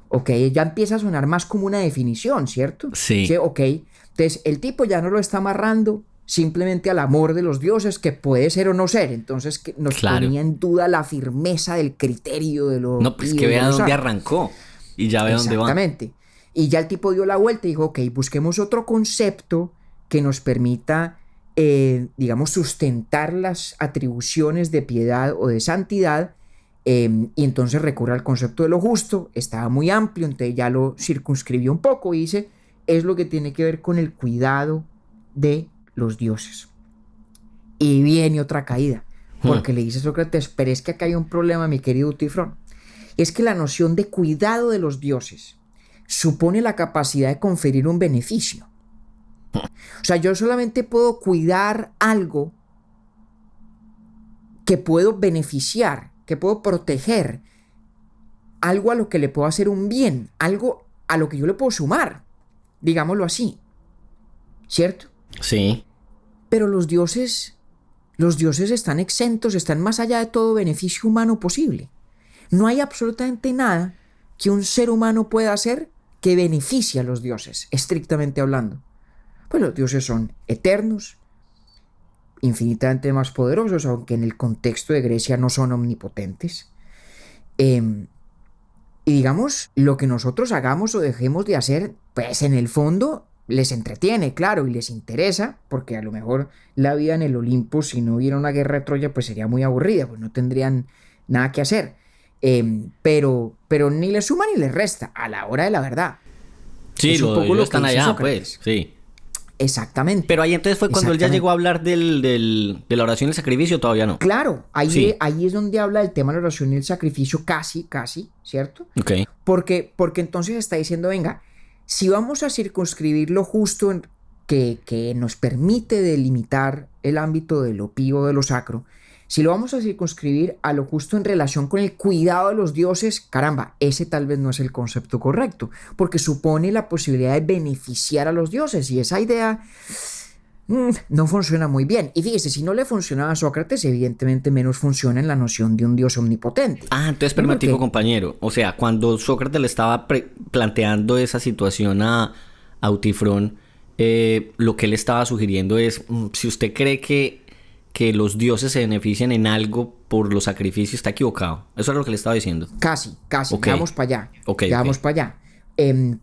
Ok, ya empieza a sonar más como una definición, ¿cierto? Sí. Ok, entonces el tipo ya no lo está amarrando simplemente al amor de los dioses, que puede ser o no ser. Entonces que nos ponía en duda la firmeza del criterio de lo... No, pues que vea dónde arrancó y ya ve dónde va. Exactamente. Y ya el tipo dio la vuelta y dijo, ok, busquemos otro concepto que nos permita, digamos, sustentar las atribuciones de piedad o de santidad. Y entonces recurre al concepto de lo justo. Estaba muy amplio, entonces ya lo circunscribió un poco y dice, es lo que tiene que ver con el cuidado de los dioses. Y viene otra caída, porque le dice Sócrates, pero es que acá hay un problema, mi querido Eutifrón. Es que la noción de cuidado de los dioses supone la capacidad de conferir un beneficio. O sea, yo solamente puedo cuidar algo que puedo beneficiar, que puedo proteger, algo a lo que le puedo hacer un bien, algo a lo que yo le puedo sumar, digámoslo así, ¿cierto? Sí. Pero los dioses están exentos, están más allá de todo beneficio humano posible. No hay absolutamente nada que un ser humano pueda hacer que beneficie a los dioses, estrictamente hablando. Pues los dioses son eternos, infinitamente más poderosos, aunque en el contexto de Grecia no son omnipotentes. Y digamos, lo que nosotros hagamos o dejemos de hacer, pues en el fondo les entretiene, claro, y les interesa, porque a lo mejor la vida en el Olimpo, si no hubiera una guerra de Troya, pues sería muy aburrida, pues no tendrían nada que hacer. Pero ni les suma ni les resta a la hora de la verdad. Sí, es un poco lo que están dice allá, Sócrates. pues, sí. Exactamente. Pero ahí entonces fue cuando él ya llegó a hablar de la oración y el sacrificio, todavía no. Claro, ahí, Sí. ahí es donde habla del tema de la oración y el sacrificio, casi, ¿cierto? Ok. Porque entonces está diciendo, venga, si vamos a circunscribir lo justo que nos permite delimitar el ámbito de lo pío o de lo sacro, si lo vamos a circunscribir a lo justo en relación con el cuidado de los dioses, caramba, ese tal vez no es el concepto correcto, porque supone la posibilidad de beneficiar a los dioses, y esa idea no funciona muy bien. Y fíjese, si no le funcionaba a Sócrates, evidentemente menos funciona en la noción de un dios omnipotente. Entonces permitivo, compañero. O sea, cuando Sócrates le estaba planteando esa situación a Eutifrón, lo que él estaba sugiriendo es, si usted cree que los dioses se benefician en algo por los sacrificios, está equivocado. Eso es lo que le estaba diciendo. Casi, Okay. Vamos para allá. Vamos para allá.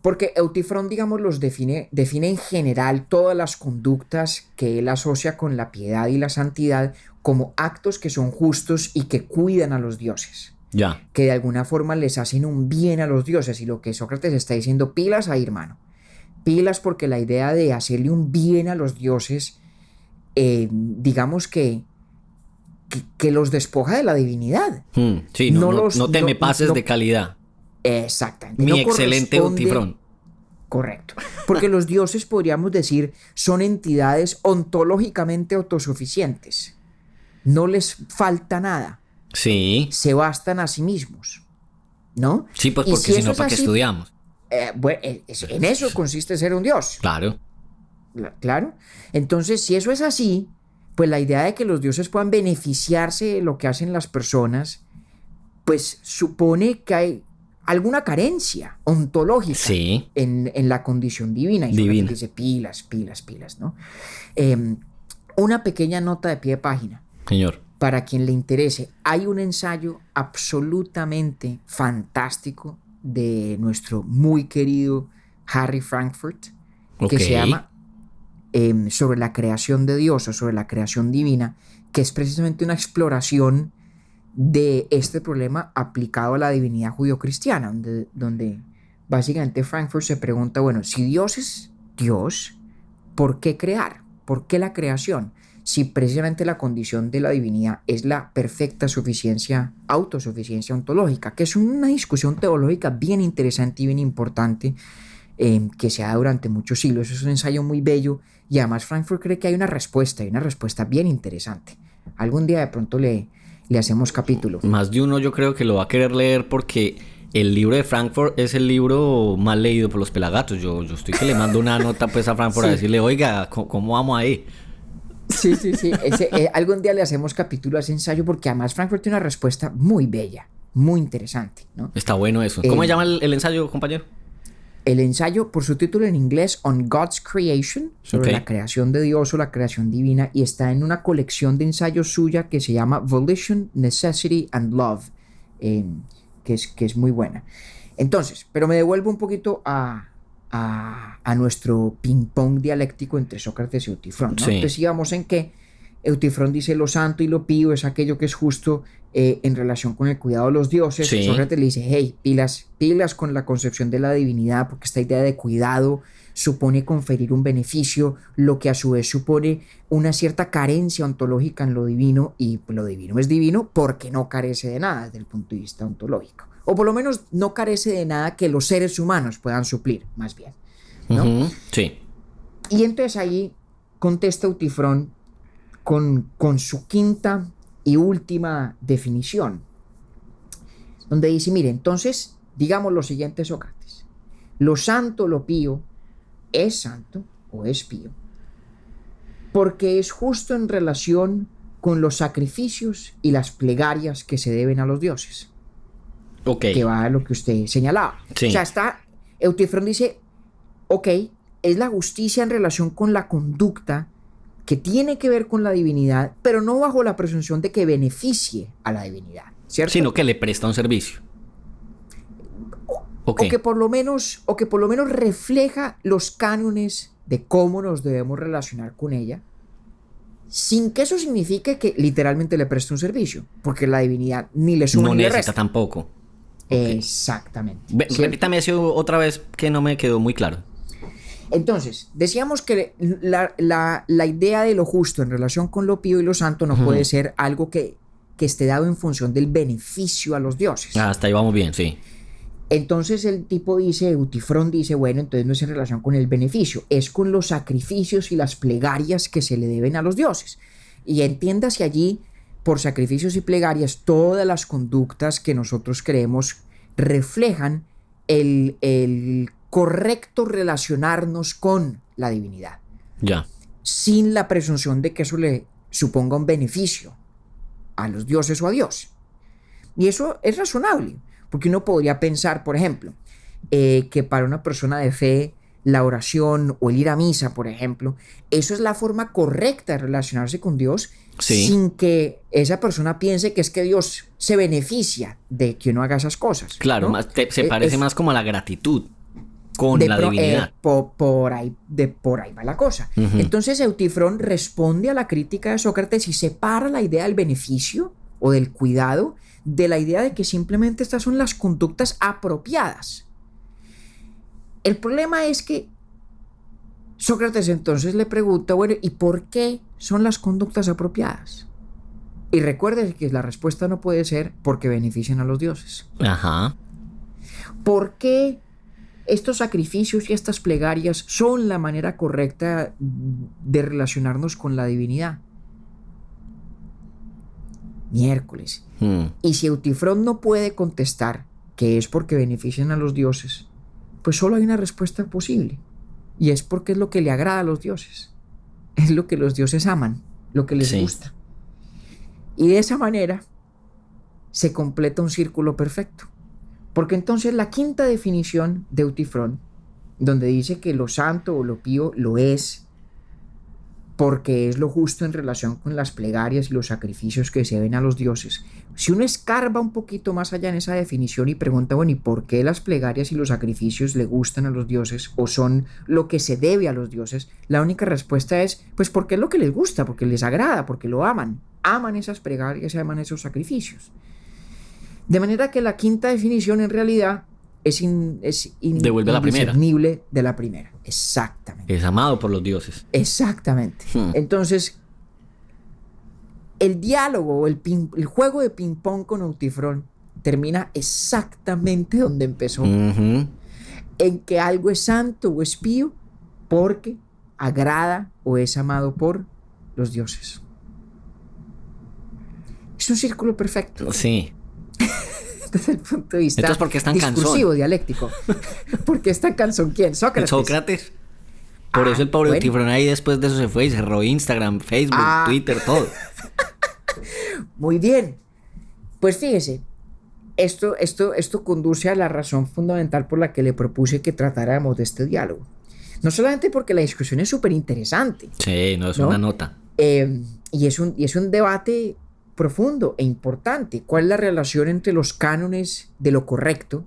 Porque Eutifrón, digamos, los define en general todas las conductas que él asocia con la piedad y la santidad como actos que son justos y que cuidan a los dioses. Ya. Que de alguna forma les hacen un bien a los dioses. Y lo que Sócrates está diciendo, pilas ahí, hermano. Pilas, porque la idea de hacerle un bien a los dioses digamos que los despoja de la divinidad. Sí, no te me pases de calidad. Exactamente. Mi no excelente Eutifrón. Correcto. Porque los dioses, podríamos decir, son entidades ontológicamente autosuficientes. No les falta nada. Sí. Se bastan a sí mismos, ¿no? Sí, pues porque si no, ¿para qué estudiamos? Bueno, en eso consiste ser un dios. Claro. Claro. Entonces, si eso es así, pues la idea de que los dioses puedan beneficiarse de lo que hacen las personas, pues supone que hay alguna carencia ontológica en la condición divina. Y divina. Dice pilas, ¿no? Una pequeña nota de pie de página. Señor. Para quien le interese, hay un ensayo absolutamente fantástico de nuestro muy querido Harry Frankfurt, que se llama sobre la creación de Dios o sobre la creación divina, que es precisamente una exploración de este problema aplicado a la divinidad judio-cristiana, donde básicamente Frankfurt se pregunta, bueno, si Dios es Dios, ¿por qué crear? ¿Por qué la creación? Si precisamente la condición de la divinidad es la perfecta autosuficiencia ontológica, que es una discusión teológica bien interesante y bien importante, que se ha dado durante muchos siglos. Es un ensayo muy bello y además Frankfurt cree que hay una respuesta bien interesante. Algún día de pronto le hacemos capítulo. Más de uno yo creo que lo va a querer leer porque el libro de Frankfurt es el libro más leído por los pelagatos. Yo estoy que le mando una nota pues a Frankfurt a decirle, oiga, ¿cómo vamos ahí? Sí. Algún día le hacemos capítulo a ese ensayo porque además Frankfurt tiene una respuesta muy bella, muy interesante, ¿no? Está bueno eso. ¿Cómo se llama el ensayo, compañero? El ensayo, por su título en inglés, On God's Creation, sobre la creación de Dios o la creación divina, y está en una colección de ensayos suya que se llama Volition, Necessity and Love, que es muy buena. Entonces, pero me devuelvo un poquito a nuestro ping-pong dialéctico entre Sócrates y Eutifrón, ¿no? Entonces íbamos en que Eutifrón dice lo santo y lo pío es aquello que es justo en relación con el cuidado de los dioses. Sócrates le dice, hey, pilas con la concepción de la divinidad, porque esta idea de cuidado supone conferir un beneficio, lo que a su vez supone una cierta carencia ontológica en lo divino, y lo divino es divino porque no carece de nada desde el punto de vista ontológico, o por lo menos no carece de nada que los seres humanos puedan suplir, más bien, ¿no? Sí. Y entonces ahí contesta Eutifrón con su quinta y última definición, donde dice, mire, entonces digamos lo siguiente, Sócrates: lo santo, lo pío, es santo o es pío porque es justo en relación con los sacrificios y las plegarias que se deben a los dioses. Que va a lo que usted señalaba. Sí. O sea, Eutifrón dice, es la justicia en relación con la conducta que tiene que ver con la divinidad, pero no bajo la presunción de que beneficie a la divinidad, ¿cierto? Sino que le presta un servicio. O que por lo menos refleja los cánones de cómo nos debemos relacionar con ella, sin que eso signifique que literalmente le preste un servicio, porque la divinidad ni le suma ni le resta. No necesita tampoco. Exactamente. Repítame eso otra vez, que no me quedó muy claro. Entonces, decíamos que la idea de lo justo en relación con lo pío y lo santo no puede ser algo que esté dado en función del beneficio a los dioses. Hasta ahí vamos bien, sí. Entonces el tipo dice, Eutifrón dice, bueno, entonces no es en relación con el beneficio, es con los sacrificios y las plegarias que se le deben a los dioses. Y entiéndase allí, por sacrificios y plegarias, todas las conductas que nosotros creemos reflejan el correcto relacionarnos con la divinidad. Ya. Sin la presunción de que eso le suponga un beneficio a los dioses o a Dios. Y eso es razonable, porque uno podría pensar, por ejemplo, que para una persona de fe, la oración o el ir a misa, por ejemplo, eso es la forma correcta de relacionarse con Dios, sin que esa persona piense que es que Dios se beneficia de que uno haga esas cosas. Claro, ¿no? Se parece más como a la gratitud con la divinidad. Por ahí va la cosa. Entonces Eutifrón responde a la crítica de Sócrates y separa la idea del beneficio o del cuidado de la idea de que simplemente estas son las conductas apropiadas. El problema es que Sócrates entonces le pregunta, bueno, ¿y por qué son las conductas apropiadas? Y recuerde que la respuesta no puede ser porque benefician a los dioses. Ajá. ¿Por qué estos sacrificios y estas plegarias son la manera correcta de relacionarnos con la divinidad? Miércoles. Y si Eutifrón no puede contestar que es porque benefician a los dioses, pues solo hay una respuesta posible. Y es porque es lo que le agrada a los dioses. Es lo que los dioses aman, lo que les gusta. Y de esa manera se completa un círculo perfecto. Porque entonces la quinta definición de Eutifrón, donde dice que lo santo o lo pío lo es porque es lo justo en relación con las plegarias y los sacrificios que se ven a los dioses. Si uno escarba un poquito más allá en esa definición y pregunta, bueno, ¿y por qué las plegarias y los sacrificios le gustan a los dioses o son lo que se debe a los dioses? La única respuesta es, pues porque es lo que les gusta, porque les agrada, porque lo aman. Aman esas plegarias y aman esos sacrificios. De manera que la quinta definición en realidad devuelve a la primera. Indiscernible de la primera. Exactamente. Es amado por los dioses. Exactamente. Entonces, el diálogo o el juego de ping-pong con Eutifrón termina exactamente donde empezó. En que algo es santo o es pío porque agrada o es amado por los dioses. Es un círculo perfecto. Sí. Desde el punto de vista entonces, ¿por qué es tan discursivo, cansón? Dialéctico. ¿Por qué es tan cansón? ¿Quién? Sócrates. Sócrates. Por eso el pobre Eutifrón ahí después de eso se fue y cerró Instagram, Facebook, Twitter, todo. Muy bien. Pues fíjese, esto conduce a la razón fundamental por la que le propuse que tratáramos de este diálogo. No solamente porque la discusión es súper interesante. Sí, no es una nota. Y es un debate profundo e importante. ¿Cuál es la relación entre los cánones de lo correcto?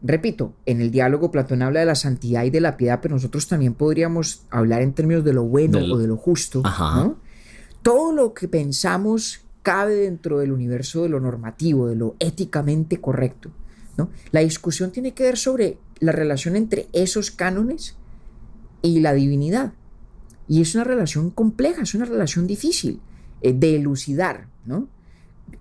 Repito, en el diálogo Platón habla de la santidad y de la piedad, pero nosotros también podríamos hablar en términos de lo bueno o de lo justo, ¿no? Todo lo que pensamos cabe dentro del universo de lo normativo, de lo éticamente correcto, ¿no? La discusión tiene que ver sobre la relación entre esos cánones y la divinidad. Y es una relación compleja, es una relación difícil de elucidar, ¿no?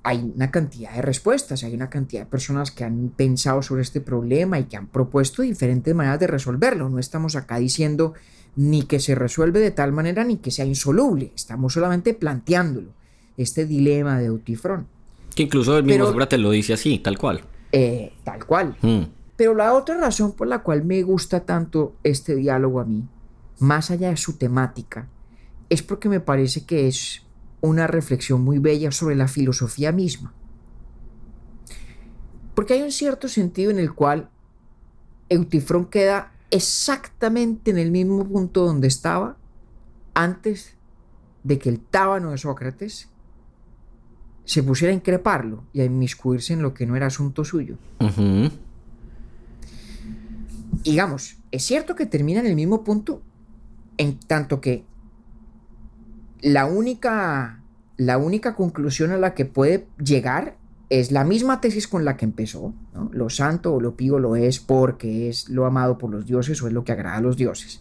Hay una cantidad de respuestas, hay una cantidad de personas que han pensado sobre este problema y que han propuesto diferentes maneras de resolverlo. No estamos acá diciendo ni que se resuelve de tal manera ni que sea insoluble. Estamos solamente planteándolo, este dilema de Eutifrón. Que incluso el mismo Sócrates lo dice así, tal cual. Tal cual. Pero la otra razón por la cual me gusta tanto este diálogo a mí, más allá de su temática, es porque me parece que es una reflexión muy bella sobre la filosofía misma. Porque hay un cierto sentido en el cual Eutifrón queda exactamente en el mismo punto donde estaba antes de que el tábano de Sócrates se pusiera a increparlo y a inmiscuirse en lo que no era asunto suyo. Digamos, es cierto que termina en el mismo punto, en tanto que la única conclusión a la que puede llegar es la misma tesis con la que empezó, ¿no? Lo santo o lo pío lo es porque es lo amado por los dioses o es lo que agrada a los dioses.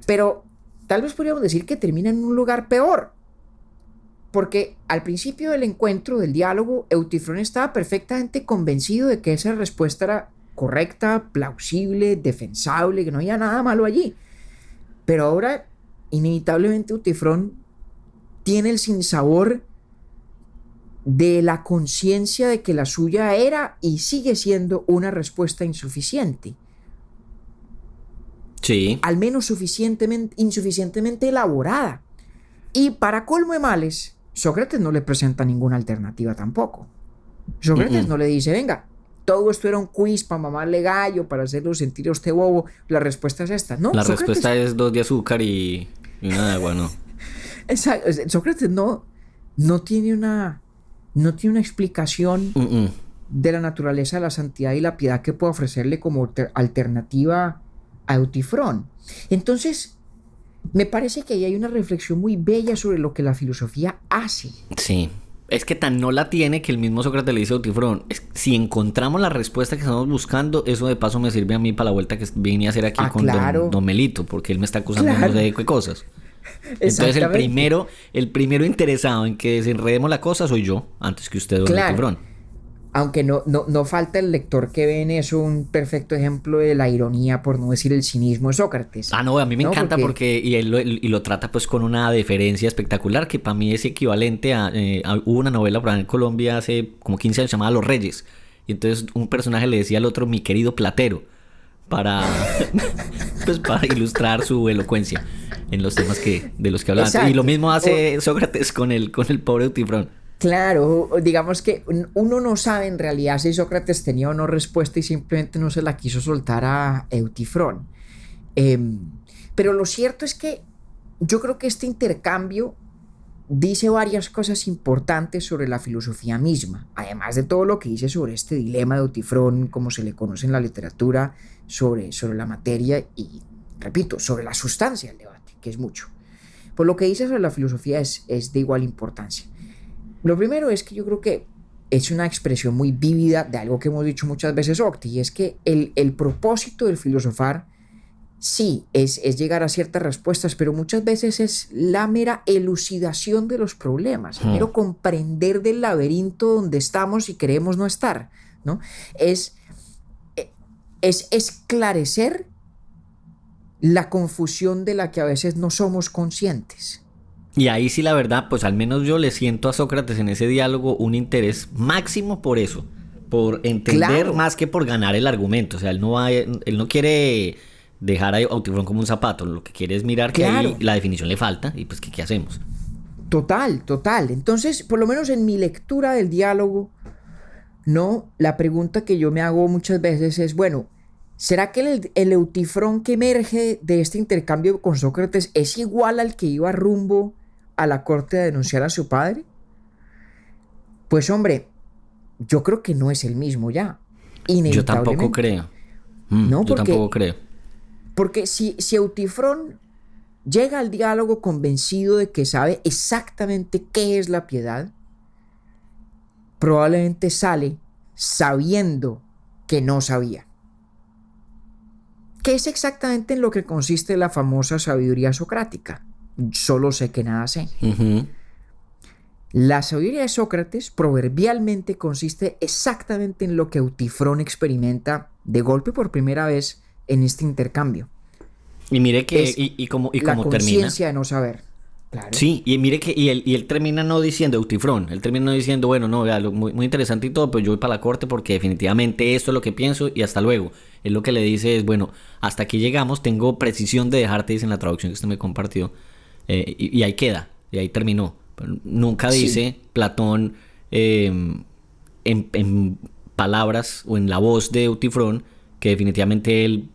Pero tal vez podríamos decir que termina en un lugar peor, porque al principio del encuentro, del diálogo, Eutifrón estaba perfectamente convencido de que esa respuesta era correcta, plausible, defensable, que no había nada malo allí. Pero ahora, inevitablemente, Eutifrón tiene el sinsabor de la conciencia de que la suya era y sigue siendo una respuesta insuficiente. Sí. Al menos insuficientemente elaborada. Y para colmo de males, Sócrates no le presenta ninguna alternativa tampoco. Sócrates no le dice, venga, todo esto era un quiz para mamarle gallo, para hacerlo sentir a usted bobo. La respuesta es esta. No, la Sócrates... respuesta es 2 de azúcar y una de agua, ¿no? Exacto. Sócrates no tiene una explicación de la naturaleza de la santidad y la piedad que pueda ofrecerle como alternativa a Eutifrón. Entonces, me parece que ahí hay una reflexión muy bella sobre lo que la filosofía hace. Sí. Es que tan no la tiene que el mismo Sócrates le dice a Eutifrón, si encontramos la respuesta que estamos buscando, eso de paso me sirve a mí para la vuelta que vine a hacer aquí con claro. don Melito, porque él me está acusando de qué cosas. Entonces Exactamente. el primero interesado en que desenredemos la cosa soy yo, antes que usted, don Claro. Etifrón. Aunque no falta el lector que ve en eso un perfecto ejemplo de la ironía, por no decir el cinismo de Sócrates, Ah, no, a mí me ¿no? encanta Porque, porque y lo trata pues con una deferencia espectacular que para mí es equivalente hubo una novela por ahí en Colombia hace como 15 años llamada Los Reyes. Y entonces un personaje le decía al otro mi querido platero para, pues, para ilustrar su elocuencia en los temas de los que hablaba. Y lo exacto, mismo hace Sócrates con el pobre Eutifrón. claro, digamos que uno no sabe en realidad si Sócrates tenía o no respuesta y simplemente no se la quiso soltar a Eutifrón. Em, pero lo cierto es que yo creo que este intercambio dice varias cosas importantes sobre la filosofía misma, además de todo lo que dice sobre este dilema de Eutifrón, como se le conoce en la literatura, sobre la materia y, repito, sobre la sustancia del debate, que es mucho. Pues lo que dice sobre la filosofía es de igual importancia. Lo primero es que yo creo que es una expresión muy vívida de algo que hemos dicho muchas veces, Octi, y es que el propósito del filosofar sí, es llegar a ciertas respuestas, pero muchas veces es la mera elucidación de los problemas, el Hmm. mero comprender del laberinto donde estamos y creemos no estar, ¿no? Es, es esclarecer la confusión de la que a veces no somos conscientes. Y ahí sí la verdad, pues al menos yo le siento a Sócrates en ese diálogo un interés máximo por eso, por entender Claro, más que por ganar el argumento. O sea, él no quiere dejar a Eutifrón como un zapato, lo que quiere es mirar que ahí claro, la definición le falta y pues ¿qué hacemos? total, total. Entonces, por lo menos en mi lectura del diálogo, no, la pregunta que yo me hago muchas veces es, bueno, ¿será que el Eutifrón que emerge de este intercambio con Sócrates es igual al que iba rumbo a la corte a denunciar a su padre? Pues hombre, yo creo que no es el mismo ya, Yo tampoco inevitablemente, creo. ¿no? Yo tampoco Porque, creo. porque si Eutifrón llega al diálogo convencido de que sabe exactamente qué es la piedad, probablemente sale sabiendo que no sabía. ¿Qué es exactamente en lo que consiste la famosa sabiduría socrática? Solo sé que nada sé. Ujú. La sabiduría de Sócrates proverbialmente consiste exactamente en lo que Eutifrón experimenta de golpe por primera vez en este intercambio. Y mire que, Es y la como termina. conciencia de no saber. Claro. Sí, y mire que y él termina no diciendo Eutifrón, él termina no diciendo, bueno, no, vea, muy, muy interesante y todo, pero yo voy para la corte porque definitivamente esto es lo que pienso y hasta luego. Él lo que le dice es, bueno, hasta aquí llegamos, tengo precisión de dejarte, dice en la traducción que usted me compartió, y ahí queda, y ahí terminó. Pero nunca Sí. dice Platón en palabras o en la voz de Eutifrón que definitivamente él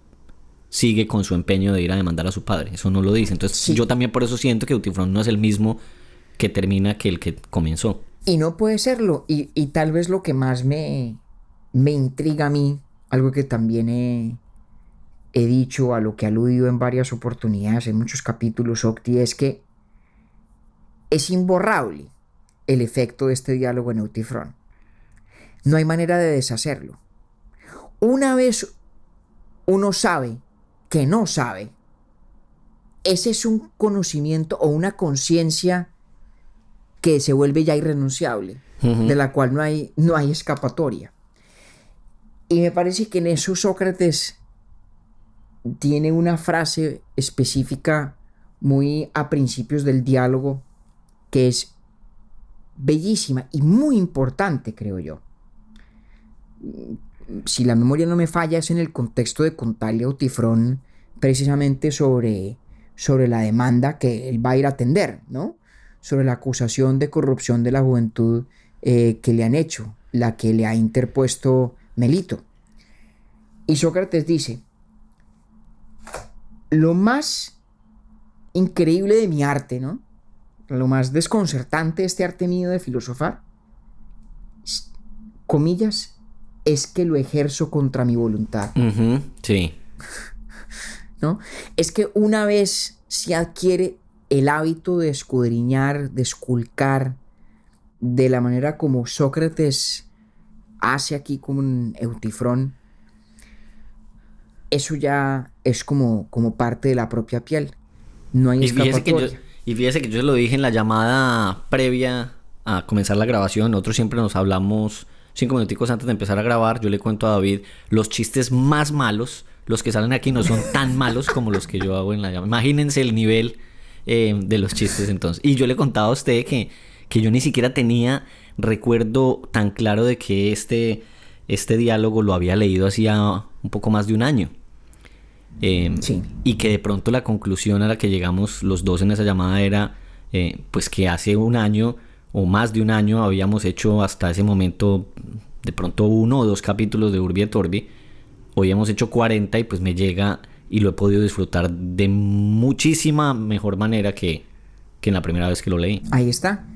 sigue con su empeño de ir a demandar a su padre. Eso no lo dice. Entonces yo Sí. también por eso siento que Eutifrón no es el mismo que termina que el que comenzó. Y no puede serlo. Y tal vez lo que más me intriga a mí, algo que también he dicho, a lo que he aludido en varias oportunidades, en muchos capítulos, Octi, es que es imborrable el efecto de este diálogo en Eutifrón. No hay manera de deshacerlo. Una vez uno sabe que no sabe, ese es un conocimiento o una conciencia que se vuelve ya irrenunciable, de Ujú. la cual no hay escapatoria. Y me parece que en eso Sócrates tiene una frase específica muy a principios del diálogo que es bellísima y muy importante, creo yo. Si la memoria no me falla, es en el contexto de contarle a Utifrón precisamente sobre la demanda que él va a ir a atender, ¿no? Sobre la acusación de corrupción de la juventud que le han hecho, la que le ha interpuesto Melito. Y Sócrates dice, lo más increíble de mi arte, ¿no? Lo más desconcertante de este arte mío de filosofar, comillas, es que lo ejerzo contra mi voluntad, Ujú, sí. ¿no? Es que una vez se adquiere el hábito de escudriñar, de esculcar, de la manera como Sócrates hace aquí con Eutifrón, eso ya es como parte de la propia piel. No hay Y fíjese escapatoria. que yo se lo dije en la llamada previa a comenzar la grabación. Nosotros siempre nos hablamos 5 minuticos antes de empezar a grabar. Yo le cuento a David los chistes más malos. Los que salen aquí no son tan malos como los que yo hago en la llamada. Imagínense el nivel de los chistes entonces. Y yo le contaba a usted que yo ni siquiera tenía recuerdo tan claro de que este diálogo lo había leído hacía un poco más de un año. Sí. Y que de pronto la conclusión a la que llegamos los dos en esa llamada era pues que hace un año o más de un año habíamos hecho hasta ese momento de pronto 1 o 2 capítulos de Urbi et Orbi. Hoy hemos hecho 40 y pues me llega y lo he podido disfrutar de muchísima mejor manera que en la primera vez que lo leí. Ahí está.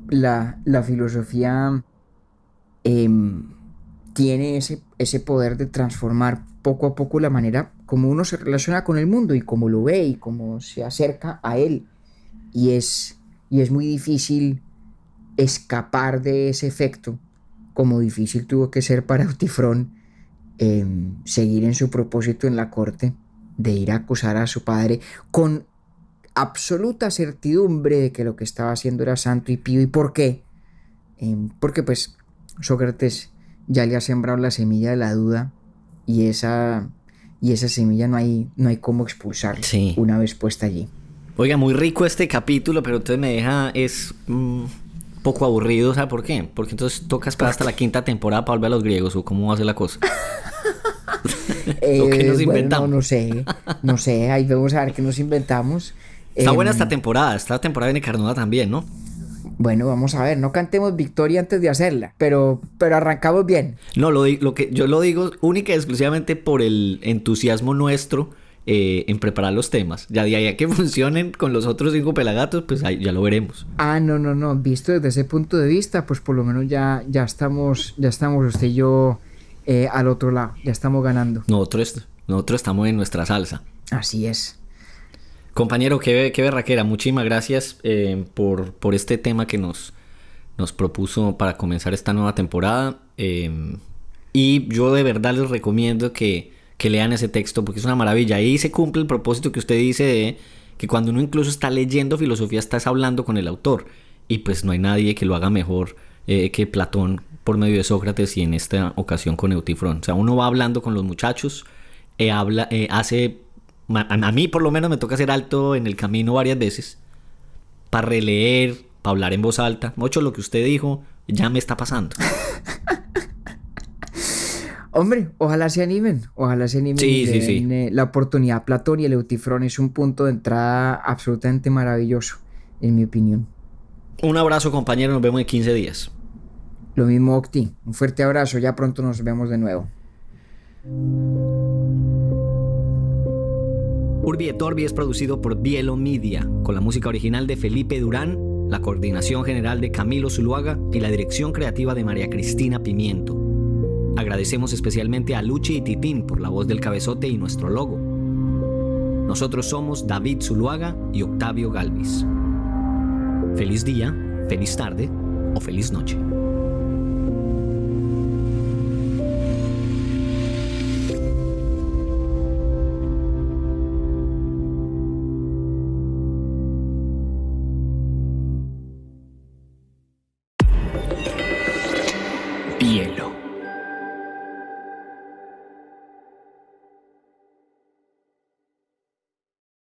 La filosofía tiene ese poder de transformar poco a poco la manera como uno se relaciona con el mundo y cómo lo ve y cómo se acerca a él. Y es muy difícil escapar de ese efecto, como difícil tuvo que ser para Eutifrón seguir en su propósito en la corte de ir a acusar a su padre con absoluta certidumbre de que lo que estaba haciendo era santo y pío. ¿Y por qué? Porque pues Sócrates ya le ha sembrado la semilla de la duda y esa semilla no hay cómo expulsarla una vez puesta allí. Oiga, muy rico este capítulo, pero entonces me deja poco aburrido. ¿Sabe por qué? Porque entonces toca esperar hasta la 5ª temporada para volver a los griegos, ¿o cómo va a ser la cosa? ¿O qué nos inventamos? Bueno, no sé, ahí vamos a ver qué nos inventamos. Está buena esta temporada viene carnuda también, ¿no? Bueno, vamos a ver, no cantemos victoria antes de hacerla, pero arrancamos bien. No, lo que yo lo digo única y exclusivamente por el entusiasmo nuestro en preparar los temas. Ya de ahí a que funcionen con los otros 5 pelagatos, pues ahí ya lo veremos. No, visto desde ese punto de vista, pues por lo menos ya estamos usted y yo al otro lado, ya estamos ganando. Nosotros estamos en nuestra salsa. Así es. Compañero, qué berraquera. Muchísimas gracias por este tema que nos propuso para comenzar esta nueva temporada. Y yo de verdad les recomiendo que lean ese texto porque es una maravilla. Ahí se cumple el propósito que usted dice de que cuando uno incluso está leyendo filosofía estás hablando con el autor. Y pues no hay nadie que lo haga mejor que Platón por medio de Sócrates y en esta ocasión con Eutifrón. O sea, uno va hablando con los muchachos, hace... A mí por lo menos me toca hacer alto en el camino varias veces para releer, para hablar en voz alta. Mucho lo que usted dijo ya me está pasando. Hombre, ojalá se animen. Sí. La oportunidad. Platón y el Eutifrón es un punto de entrada absolutamente maravilloso, en mi opinión. Un abrazo, compañero, nos vemos en 15 días. Lo mismo, Octi. Un fuerte abrazo, ya pronto nos vemos de nuevo. Urbi et Orbi es producido por Bielo Media, con la música original de Felipe Durán, la coordinación general de Camilo Zuluaga y la dirección creativa de María Cristina Pimiento. Agradecemos especialmente a Luchi y Titín por la voz del cabezote y nuestro logo. Nosotros somos David Zuluaga y Octavio Galvis. Feliz día, feliz tarde o feliz noche.